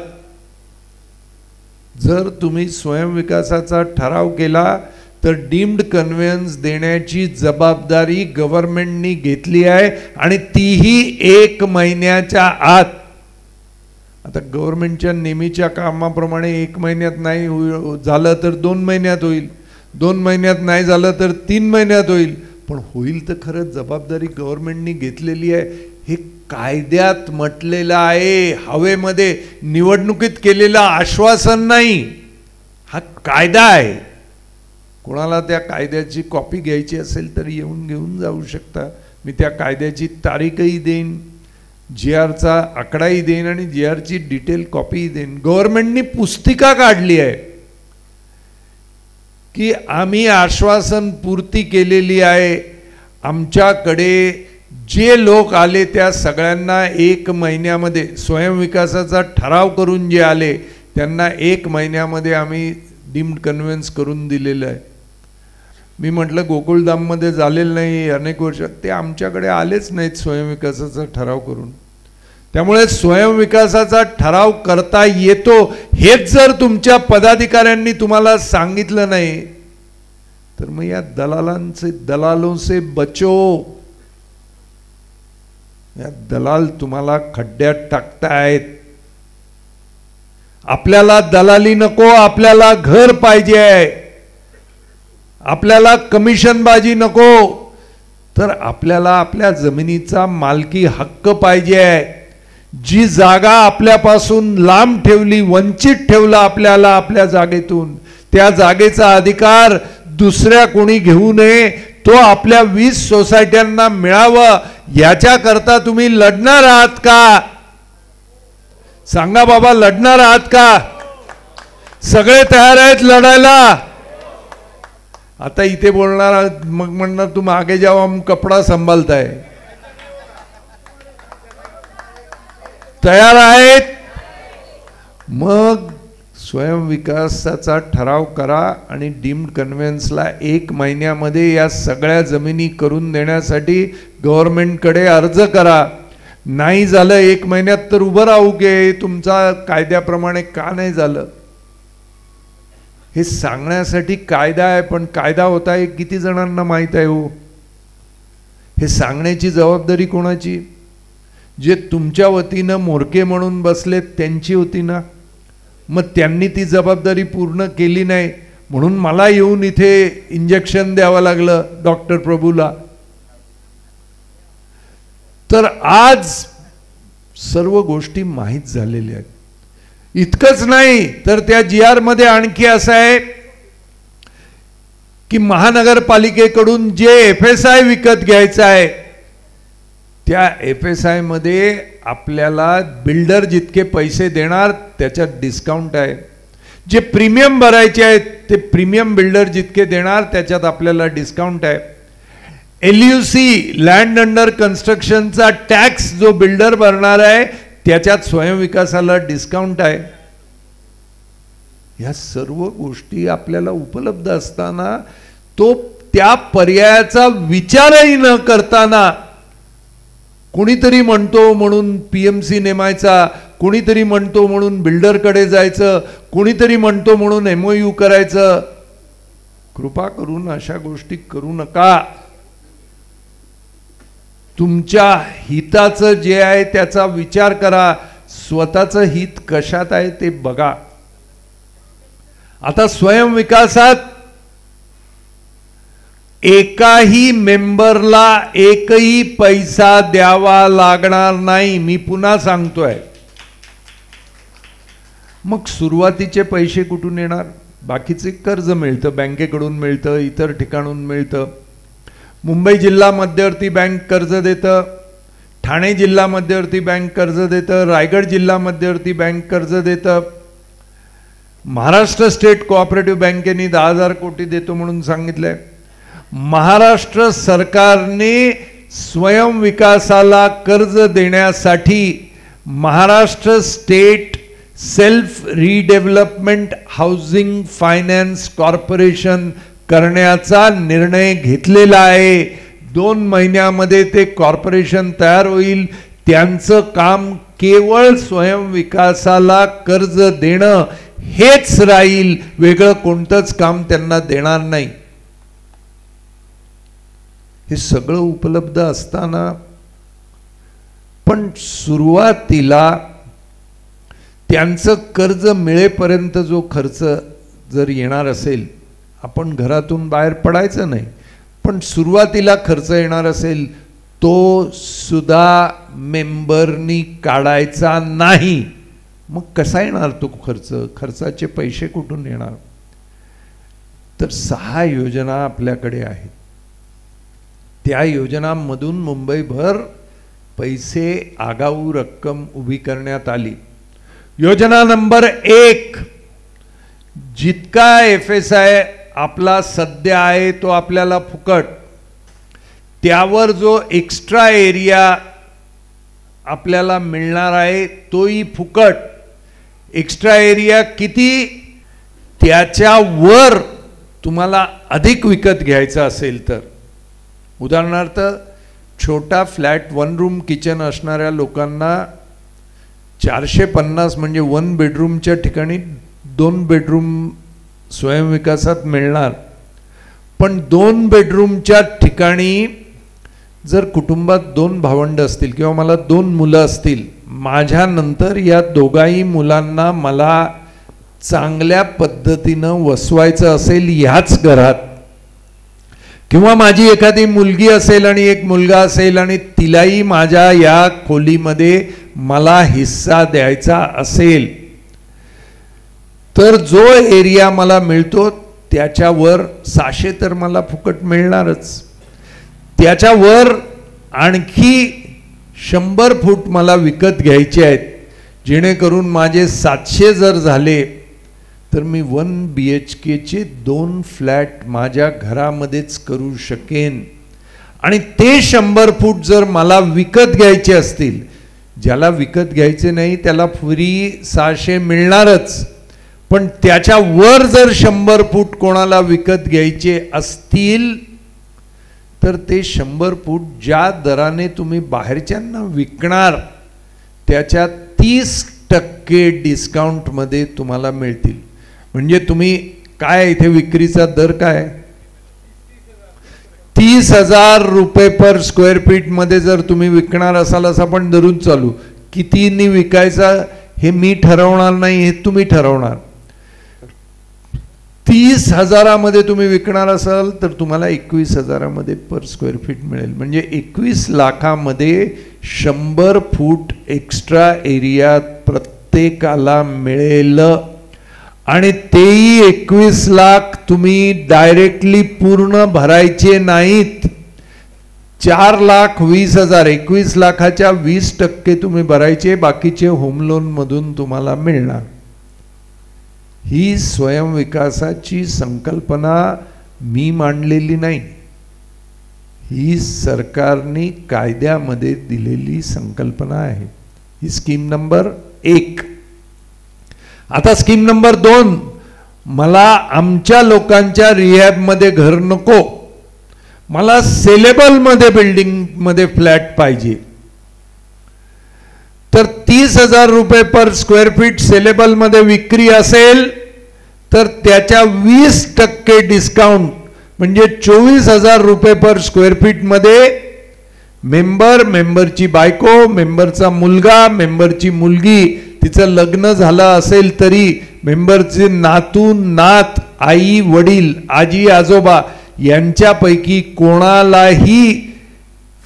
जर तुम्ही स्वयंविकासाचा ठराव केला तर डीम्ड कन्व्हेयन्स देण्याची जबाबदारी गव्हर्नमेंटनी घेतली आहे आणि तीही 1 महिन्याच्या आत. आता गव्हर्नमेंटच्या नेहमीच्या कामाप्रमाणे 1 महिन्यात नाही झालं तर 2 महिन्यात होईल, 2 महिन्यात नाही झालं तर 3 महिन्यात होईल, पण होईल तर खरंच जबाबदारी गव्हर्नमेंटनी घेतलेली आहे. हे कायद्यात म्हटलेलं आहे, हवेमध्ये निवडणुकीत केलेलं आश्वासन नाही, हा कायदा आहे. कोणाला त्या कायद्याची कॉपी घ्यायची असेल तर येऊन घेऊन जाऊ शकता. मी त्या कायद्याची तारीखही देईन, GRचा आकडाही देईन आणि GRची डिटेल कॉपीही देईन. गव्हर्नमेंटनी पुस्तिका काढली आहे की आम्ही आश्वासन पूर्ती केलेली आहे. आमच्याकडे जे लोक आले त्या सगळ्यांना 1 महिन्यामध्ये स्वयंविकासाचा ठराव करून जे आले त्यांना 1 महिन्यामध्ये आम्ही डीम्ड कन्व्हेन्स करून दिलेलं आहे. मी म्हटलं गोकुळधाममध्ये झालेलं नाही अनेक वर्ष, ते आमच्याकडे आलेच नाहीत स्वयंविकासाचा ठराव करून. त्यामुळे स्वयंविकासाचा ठराव करता येतो हेच जर तुमच्या पदाधिकाऱ्यांनी तुम्हाला सांगितलं नाही तर मग या दलालों से बचो. या दलाल तुम्हाला खड्ड्यात टाकतायत. आपल्याला दलाली नको, आपल्याला घर पाहिजे आहे. आपल्याला कमिशनबाजी नको, तर आपल्याला आपल्या जमिनीचा मालकी हक्क पाहिजे आहे. जी जागा आपल्यापासून लांब ठेवली, वंचित ठेवला आपल्याला आपल्या जागेतून, त्या जागेचा अधिकार दुसऱ्या कोणी घेऊ नये, तो आपल्या 20 सोसायट्यांना मिळावं याच्याकरता तुम्ही लढणार आहात का? सांगा बाबा, लढणार आहात का? सगळे तयार आहेत लढायला? आता इथे बोलणार मग म्हणणार तुम आगे जाओ, हम कपडा संभालताय. तयार आहेत? मग स्वयंविकासाचा ठराव करा आणि डीम्ड कन्व्हेन्सला 1 महिन्यामध्ये या सगळ्या जमिनी करून देण्यासाठी गव्हर्नमेंटकडे अर्ज करा. नाही झालं 1 महिन्यात तर उभं राहू गे. तुमचा कायद्याप्रमाणे का नाही झालं हे सांगण्यासाठी कायदा आहे, पण कायदा होता हे किती जणांना माहित आहे हो? हे सांगण्याची जबाबदारी कोणाची? जे तुमच्या वतीनं मोरके म्हणून बसलेत त्यांची होती ना. मग त्यांनी ती जबाबदारी पूर्ण केली नाही म्हणून मला येऊन इथे इंजेक्शन द्यावं लागलं डॉक्टर प्रभूला. तर आज सर्व गोष्टी माहीत झालेल्या आहेत. इतकंच नाही तर त्या GR मध्ये आणखी असं आहे की महानगरपालिकेकडून जे FSI विकत घ्यायचं आहे त्या FSI मध्ये आपल्याला बिल्डर जितके पैसे देणार त्याच्यात डिस्काउंट आहे. जे प्रीमियम भरायचे आहेत ते प्रीमियम बिल्डर जितके देणार त्याच्यात आपल्याला डिस्काउंट आहे. LUC लँड अंडर कन्स्ट्रक्शनचा टॅक्स जो बिल्डर भरणार आहे त्याच्यात स्वयंविकासाला डिस्काउंट आहे. या सर्व गोष्टी आपल्याला उपलब्ध असताना तो त्या पर्यायाचा विचारही न करताना कोणीतरी म्हणतो म्हणून PMC नेमायचा, कोणीतरी म्हणतो म्हणून बिल्डरकडे जायचं, कोणीतरी म्हणतो म्हणून MOU करायचं. कृपा करून अशा गोष्टी करू नका. तुमच्या हिताचं जे आहे त्याचा विचार करा. स्वतःचं हित कशात आहे ते बघा. आता स्वयंविकासात एकाही मेंबरला एकही पैसा द्यावा लागणार नाही. मी पुन्हा सांगतोय. मग सुरुवातीचे पैसे कुठून येणार? बाकीचे कर्ज मिळतं, बँकेकडून मिळतं, इतर ठिकाणून मिळतं. मुंबई जिल्हा मध्यवर्ती बँक कर्ज देतं, ठाणे जिल्हा मध्यवर्ती बँक कर्ज देतं, रायगड जिल्हा मध्यवर्ती बँक कर्ज देतं. महाराष्ट्र स्टेट कोऑपरेटिव्ह बँकेने 10,000 कोटी देतो म्हणून सांगितलंय. महाराष्ट्र सरकारने स्वयंविकासाला कर्ज देण्यासाठी Maharashtra state self redevelopment housing finance corporation करण्याचा निर्णय घेतलेला आहे. 2 महिन्यामध्ये ते कॉर्पोरेशन तयार होईल. त्यांचं काम केवळ स्वयंविकासाला कर्ज देणं हेच राहील. वेगळं कोणतंच काम त्यांना देणार नाही. हे सगळं उपलब्ध असताना पण सुरुवातीला त्यांचं कर्ज मिळेपर्यंत जो खर्च जर येणार असेल, आपण घरातून बाहेर पडायचं नाही, पण सुरुवातीला खर्च येणार असेल तो सुद्धा मेंबरनी काढायचा नाही. मग कसा येणार तो खर्च? खर्चाचे पैसे कुठून येणार? तर 6 योजना आपल्याकडे आहेत. त्या योजनांमधून मुंबईभर पैसे आगाऊ रक्कम उभी करण्यात आली. योजना नंबर 1, जितका FSI आपला सध्या आहे तो आपल्याला फुकट. त्यावर जो एक्स्ट्रा एरिया आपल्याला मिळणार आहे तोही फुकट. एक्स्ट्रा एरिया किती? त्याच्यावर तुम्हाला अधिक विकत घ्यायचा असेल तर, उदाहरणार्थ छोटा फ्लॅट 1 रूम किचन असणाऱ्या लोकांना 450 म्हणजे 1 बेडरूमच्या ठिकाणी 2 बेडरूम स्वयंविकासात मिळणार. पण 2 बेडरूमच्या ठिकाणी जर कुटुंबात 2 भावंड असतील किंवा मला 2 मुलं असतील, माझ्यानंतर या दोघाही मुलांना मला चांगल्या पद्धतीनं वसवायचं असेल ह्याच घरात, किंवा माझी एखादी मुलगी असेल आणि एक मुलगा असेल आणि तिलाही माझ्या या खोलीमध्ये मला हिस्सा द्यायचा असेल, तर जो एरिया मला मिळतो त्याच्यावर 600 तर मला फुकट मिळणारच. त्याच्यावर आणखी 100 फूट मला विकत घ्यायचे आहेत, जेणेकरून माझे 700 जर झाले तर मी 1 BHKचे 2 फ्लॅट माझ्या घरामध्येच करू शकेन. आणि ते 100 फूट जर मला विकत घ्यायचे असतील, ज्याला विकत घ्यायचे नाही त्याला फ्री 600 मिळणारच, पण त्याच्यावर जर 100 फूट कोणाला विकत घ्यायचे असतील तर ते 100 फूट ज्या दराने तुम्ही बाहेरच्यांना विकणार त्याच्या 30% डिस्काउंटमध्ये तुम्हाला मिळतील. म्हणजे तुम्ही काय इथे विक्रीचा दर काय? 30,000 रुपये पर स्क्वेअर फीट मध्ये जर तुम्ही विकणार असाल, असं आपण धरून चालू, कितीनी विकायचा हे मी ठरवणार नाही, हे तुम्ही ठरवणार. 30,000मध्ये तुम्ही विकणार असाल तर तुम्हाला 21,000मध्ये पर स्क्वेअर फीट मिळेल. म्हणजे 21 लाखामध्ये 100 फूट एक्स्ट्रा एरिया प्रत्येकाला मिळेल. आणि तेही 21 लाख तुम्ही डायरेक्टली पूर्ण भरायचे नाहीत. 4,20,000 21 लाखाच्या 20% तुम्ही भरायचे, बाकीचे होम लोन मधून तुम्हाला मिळणार. ही स्वयंविकासाची संकल्पना मी मांडलेली नाही, ही सरकारने कायद्यामध्ये दिलेली संकल्पना आहे. ही स्कीम नंबर 1. आता स्कीम नंबर 2, मला आमच्या लोकांच्या रिहॅबमध्ये घर नको, मला सेलेबलमध्ये बिल्डिंगमध्ये फ्लॅट पाहिजे. तर 30,000 रुपये पर स्क्वेअर फीट सेलेबलमध्ये विक्री असेल तर त्याच्या 20% डिस्काउंट म्हणजे 24,000 रुपये पर स्क्वेअर फीटमध्ये मेंबरची बायको, मेंबरचा मुलगा, मेंबरची मुलगी, तिचं लग्न झालं असेल तरी मेंबरचे नातू नात, आई वडील, आजी आजोबा यांच्यापैकी कोणालाही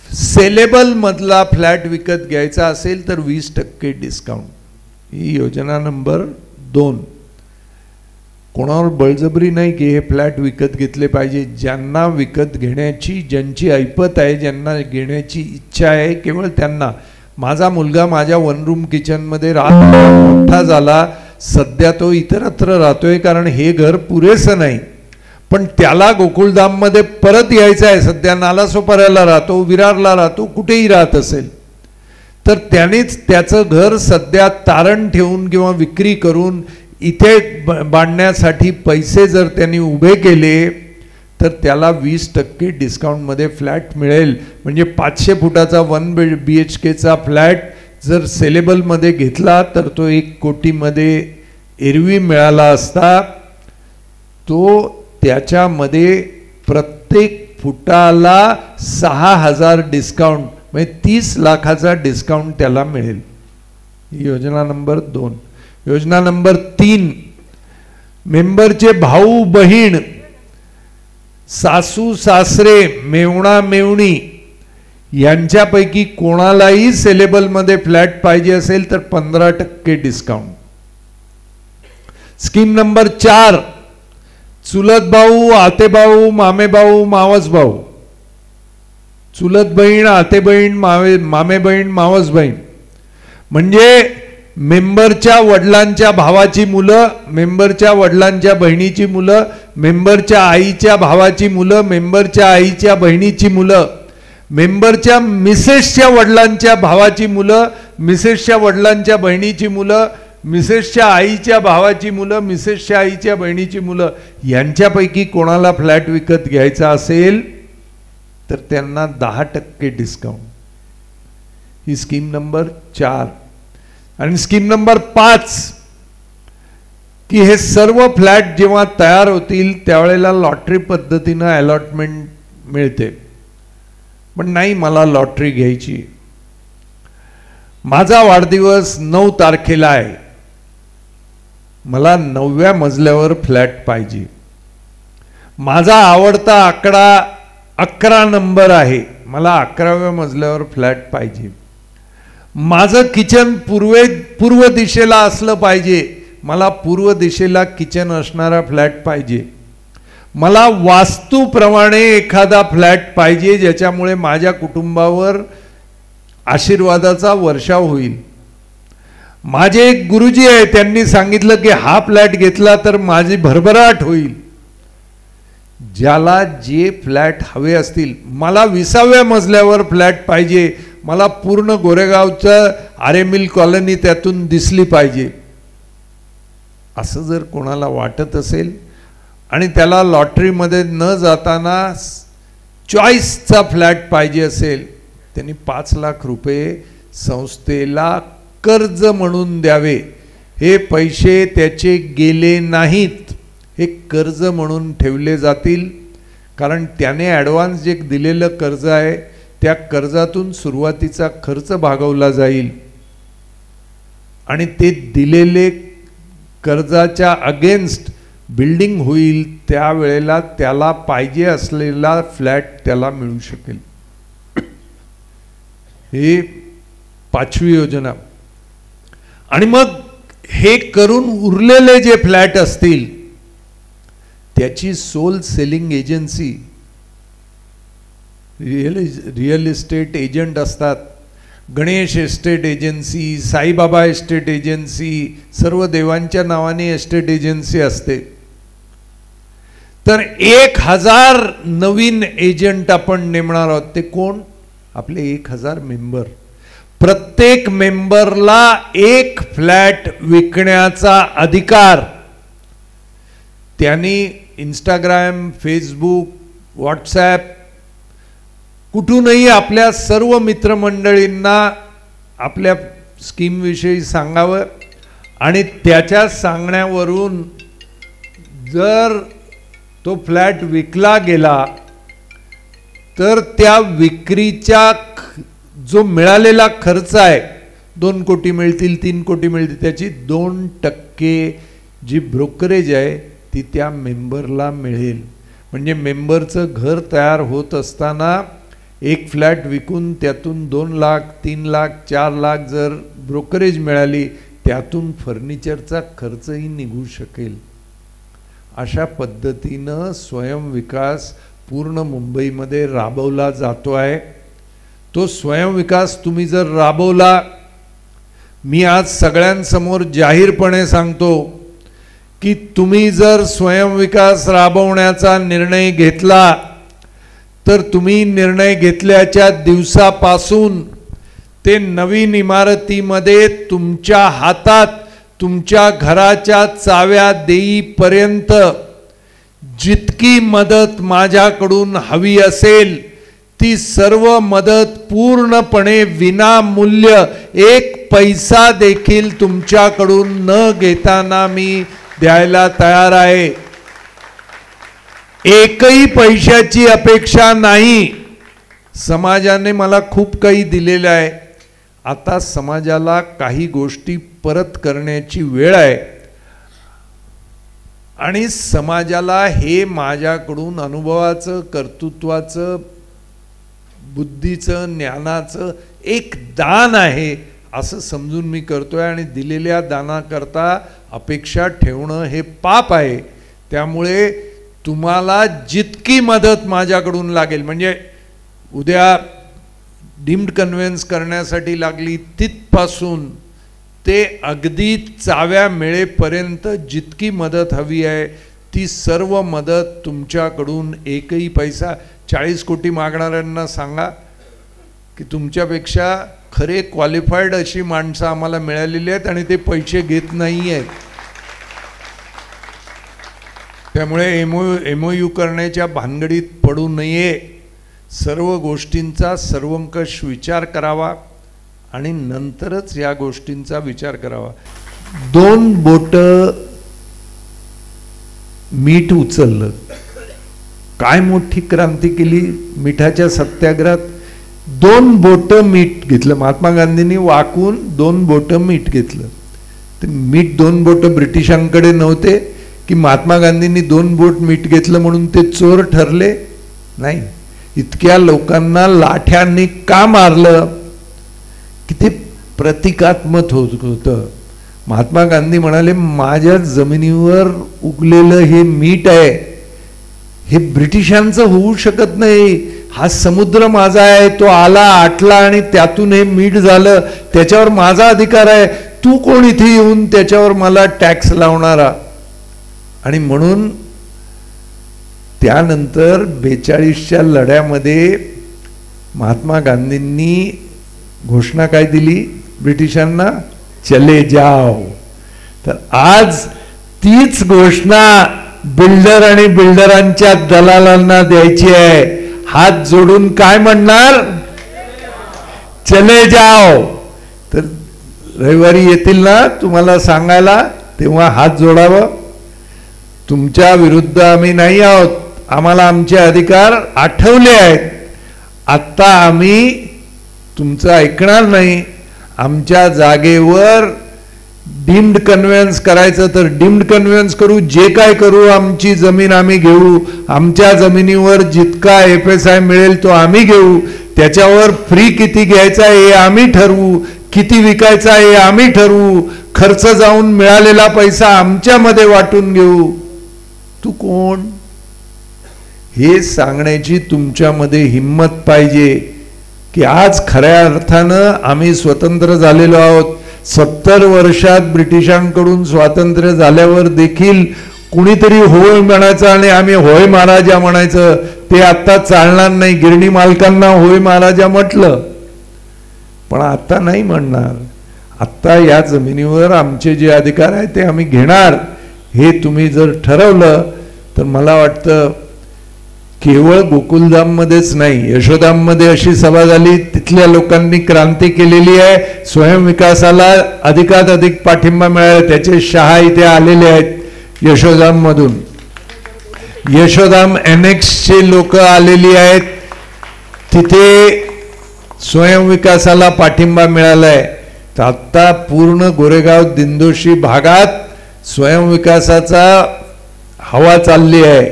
सेलेबल मधला फ्लॅट विकत घ्यायचा असेल तर 20% डिस्काउंट. ही योजना नंबर 2. कोणावर बळजबरी नाही की हे फ्लॅट विकत घेतले पाहिजे. ज्यांना विकत घेण्याची, ज्यांची ऐपत आहे, ज्यांना घेण्याची इच्छा आहे, केवळ त्यांना. माझा मुलगा माझ्या 1 रूम किचनमध्ये मोठा झाला, सध्या तो इतरत्र राहतोय कारण हे घर पुरेसं नाही, पण त्याला गोकुळधाममध्ये परत यायचं आहे. सध्या नालासोपाऱ्याला राहतो, विरारला राहतो, कुठेही राहत असेल तर त्यानेच त्याचं घर सध्या तारण ठेवून किंवा विक्री करून इथे बांधण्यासाठी पैसे जर त्यांनी उभे केले तर त्याला 20% डिस्काउंटमध्ये फ्लॅट मिळेल. म्हणजे 500 फुटाचा 1 BHKचा फ्लॅट जर सेलेबलमध्ये घेतला तर तो 1 कोटीमध्ये एरवी मिळाला असता. तो त्याच्यामध्ये प्रत्येक फुटाला 6,000 डिस्काउंट म्हणजे 30 लाखाचा डिस्काउंट त्याला मिळेल. ही योजना नंबर 2. योजना नंबर 3, मेंबरचे भाऊ बहीण, सासू सासरे, मेवणा मेवणी यांच्यापैकी कोणालाही सेलेबलमध्ये फ्लॅट पाहिजे असेल तर 15% डिस्काउंट. स्कीम नंबर 4, चुलत भाऊ, आते भाऊ, मामे भाऊ, मावस भाऊ, चुलत बहीण, आते बहीण, मामे बहीण, मावस बहीण म्हणजे मेंबरच्या वडिलांच्या भावाची मुलं, मेंबरच्या वडिलांच्या बहिणीची मुलं, मेंबरच्या आईच्या भावाची मुलं, मेंबरच्या आईच्या बहिणीची मुलं, मेंबरच्या मिसेसच्या वडिलांच्या भावाची मुलं, मिसेसच्या वडिलांच्या बहिणीची मुलं, मिसेसच्या आईच्या भावाची मुलं, मिसेसच्या आईच्या बहिणीची मुलं यांच्यापैकी कोणाला फ्लॅट विकत घ्यायचा असेल तर त्यांना 10% डिस्काउंट. ही स्कीम नंबर 4. आणि स्कीम नंबर 5 की हे सर्व फ्लॅट जेव्हा तयार होतील त्यावेळेला लॉटरी पद्धतीनं अलॉटमेंट मिळते. पण नाही, मला लॉटरी घ्यायची, माझा वाढदिवस 9 तारखेला आहे, मला 9व्या मजल्यावर फ्लॅट पाहिजे, माझा आवडता आकडा 11 नंबर आहे, मला 11व्या मजल्यावर फ्लॅट पाहिजे, माझं किचन पूर्व दिशेला असलं पाहिजे, मला पूर्व दिशेला किचन असणारा फ्लॅट पाहिजे, मला वास्तूप्रमाणे एखादा फ्लॅट पाहिजे ज्याच्यामुळे माझ्या कुटुंबावर आशीर्वादाचा वर्षाव होईल. माझे एक गुरुजी आहे, त्यांनी सांगितलं की हा फ्लॅट घेतला तर माझी भरभराट होईल. ज्याला जे फ्लॅट हवे असतील, मला 20व्या मजल्यावर फ्लॅट पाहिजे, मला पूर्ण गोरेगावचं आरे मिल कॉलनी त्यातून दिसली पाहिजे, असं जर कोणाला वाटत असेल आणि त्याला लॉटरीमध्ये न जाताना चॉईसचा फ्लॅट पाहिजे असेल, त्यांनी 5 लाख रुपये संस्थेला कर्ज म्हणून द्यावे. हे पैसे त्याचे गेले नाहीत, हे कर्ज म्हणून ठेवले जातील. कारण त्याने ॲडव्हान्स जे दिलेलं कर्ज आहे त्या कर्जातून सुरुवातीचा खर्च भागवला जाईल आणि ते दिलेले कर्जाच्या अगेन्स्ट बिल्डिंग होईल त्यावेळेला त्याला पाहिजे असलेला फ्लॅट त्याला मिळू शकेल. हे 5वी योजना. आणि मग हे करून उरलेले जे फ्लॅट असतील त्याची sole selling agency, real estate agent असतात, Ganesh estate agency, Saibaba estate agency, सर्व देवांच्या नावाने एस्टेट एजन्सी असते. तर 1000 नवीन एजंट आपण नेमणार आहोत. ते कोण? आपले 1000 मेंबर. प्रत्येक मेंबरला एक फ्लॅट विकण्याचा अधिकार. त्यांनी इंस्टाग्राम, फेसबुक, व्हॉट्सॲप कुठूनही आपल्या सर्व मित्रमंडळींना आपल्या स्कीमविषयी सांगावं आणि त्याच्या सांगण्यावरून जर तो फ्लॅट विकला गेला तर त्या विक्रीच्या जो मिळालेला खर्च आहे, 2 कोटी मिळतील, 3 कोटी मिळतील, त्याची 2% जी ब्रोकरेज आहे ती त्या मेंबरला मिळेल. म्हणजे मेंबरचं घर तयार होत असताना एक फ्लॅट विकून त्यातून 2 लाख, 3 लाख, 4 लाख जर ब्रोकरेज मिळाली, त्यातून फर्निचरचा खर्चही निघू शकेल. अशा पद्धतीनं स्वयंविकास पूर्ण मुंबईमध्ये राबवला जातो आहे. तो स्वयंविकास तुम्ही जर राबवला, मी आज सगळ्यांसमोर जाहीरपणे सांगतो की तुम्ही जर स्वयंविकास राबवण्याचा निर्णय घेतला तर तुम्ही निर्णय घेतल्याच्या दिवसापासून ते नवीन इमारतीमध्ये तुमच्या हातात तुमच्या घराच्या चाव्या देईपर्यंत जितकी मदत माझ्याकडून हवी असेल ती सर्व मदत पूर्णपणे विनामूल्य, 1 पैसा देखील तुमच्याकडून न घेताना मी द्यायला तयार आहे. एकही पैशाची अपेक्षा नाही. समाजाने मला खूप काही दिलेलं आहे. आता समाजाला काही गोष्टी परत करण्याची वेळ आहे आणि समाजाला हे माझ्याकडून अनुभवाचं, कर्तृत्वाचं, बुद्धीचं, ज्ञानाचं एक दान आहे असं समजून मी करतोय. आणि दिलेल्या दानाकरता अपेक्षा ठेवणं हे पाप आहे. त्यामुळे तुम्हाला जितकी मदत माझ्याकडून लागेल, म्हणजे उद्या डीम्ड कन्व्हेन्स करण्यासाठी लागली तिथपासून ते अगदी चाव्या मिळेपर्यंत जितकी मदत हवी आहे ती सर्व मदत तुमच्याकडून एकही पैसा. 40 कोटी मागणाऱ्यांना सांगा की तुमच्यापेक्षा खरे क्वालिफाईड अशी माणसं आम्हाला मिळालेली आहेत आणि ते पैसे घेत नाही आहेत. त्यामुळे एमओयू करण्याच्या भानगडीत पडू नये. सर्व गोष्टींचा सर्वंकष विचार करावा आणि नंतरच या गोष्टींचा विचार करावा. 2 बोटं मीठ उचललं, काय मोठी क्रांती केली मिठाच्या सत्याग्रहात. 2 बोटं मीठ घेतलं. महात्मा गांधींनी वाकून 2 बोटं मीठ घेतलं. ते मीठ 2 बोटं ब्रिटिशांकडे नव्हते की महात्मा गांधींनी 2 बोट मीठ घेतलं म्हणून ते चोर ठरले? नाही. इतक्या लोकांना लाठ्यांनी का मारलं की ते प्रतिकात्मक होतं. महात्मा गांधी म्हणाले, माझ्या जमिनीवर उगलेलं हे मीठ आहे, हे ब्रिटिशांचं होऊ शकत नाही. हा समुद्र माझा आहे, तो आला, आटला आणि त्यातून हे मीठ झालं, त्याच्यावर माझा अधिकार आहे. तू कोण इथे येऊन त्याच्यावर मला टॅक्स लावणारा? आणि म्हणून त्यानंतर 42च्या लढ्यामध्ये महात्मा गांधींनी घोषणा काय दिली ब्रिटिशांना? चले जाओ. तर आज तीच घोषणा बिल्डर आणि बिल्डरांच्या दलालांना द्यायची आहे. हात जोडून काय म्हणणार? चले जाओ. तर रविवारी येतील ना तुम्हाला सांगायला, तेव्हा हात जोडावं. तुमच्या विरुद्ध आम्ही नाही आहोत, आम्हाला आमचे अधिकार आठवले आहेत. आत्ता आम्ही तुमचं ऐकणार नाही. आमच्या जागेवर डीम्ड कन्व्हेन्स करायचं तर डीम्ड कन्व्हेन्स करू, जे काय करू, आमची जमीन आम्ही घेऊ, आमच्या जमिनीवर जितका FSI मिळेल तो आम्ही घेऊ, त्याच्यावर फ्री किती घ्यायचा हे आम्ही ठरवू, किती विकायचा हे आम्ही ठरवू, खर्च जाऊन मिळालेला पैसा आमच्यामध्ये वाटून घेऊ. तू कोण हे सांगण्याची तुमच्यामध्ये हिम्मत पाहिजे की आज खऱ्या अर्थानं आम्ही स्वतंत्र झालेलो आहोत. 70 वर्षात ब्रिटिशांकडून स्वातंत्र्य झाल्यावर देखील कुणीतरी होय म्हणायचं आणि आम्ही होय महाराजा म्हणायचं, ते आता चालणार नाही. गिरणी मालकांना होय महाराजा म्हटलं, पण आता नाही म्हणणार. आता या जमिनीवर आमचे जे अधिकार आहेत ते आम्ही घेणार, हे तुम्ही जर ठरवलं तर मला वाटतं केवळ गोकुलधाममध्येच नाही, यशोधाममध्ये अशी सभा झाली, तिथल्या लोकांनी क्रांती केलेली आहे. स्वयंविकासाला अधिकाधिक पाठिंबा मिळाला. त्याचे शहा इथे आलेले आहेत यशोधाममधून. यशोधाम एनेक्सचे लोक आलेली आहेत, तिथे स्वयंविकासाला पाठिंबा मिळालाय. तर आता पूर्ण गोरेगाव दिंडोशी भागात स्वयंविकासाचा हवा चालली आहे.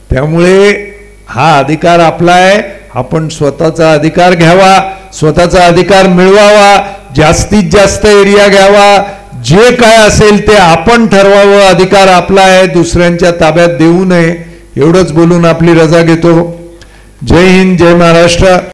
त्यामुळे हा अधिकार आपला आहे. आपण स्वतःचा अधिकार घ्यावा, स्वतःचा अधिकार मिळवावा, जास्तीत जास्त एरिया घ्यावा, जे काय असेल ते आपण ठरवावं. अधिकार आपला आहे, दुसऱ्यांच्या ताब्यात देऊ नये. एवढंच बोलून आपली रजा घेतो. जय हिंद, जय महाराष्ट्र.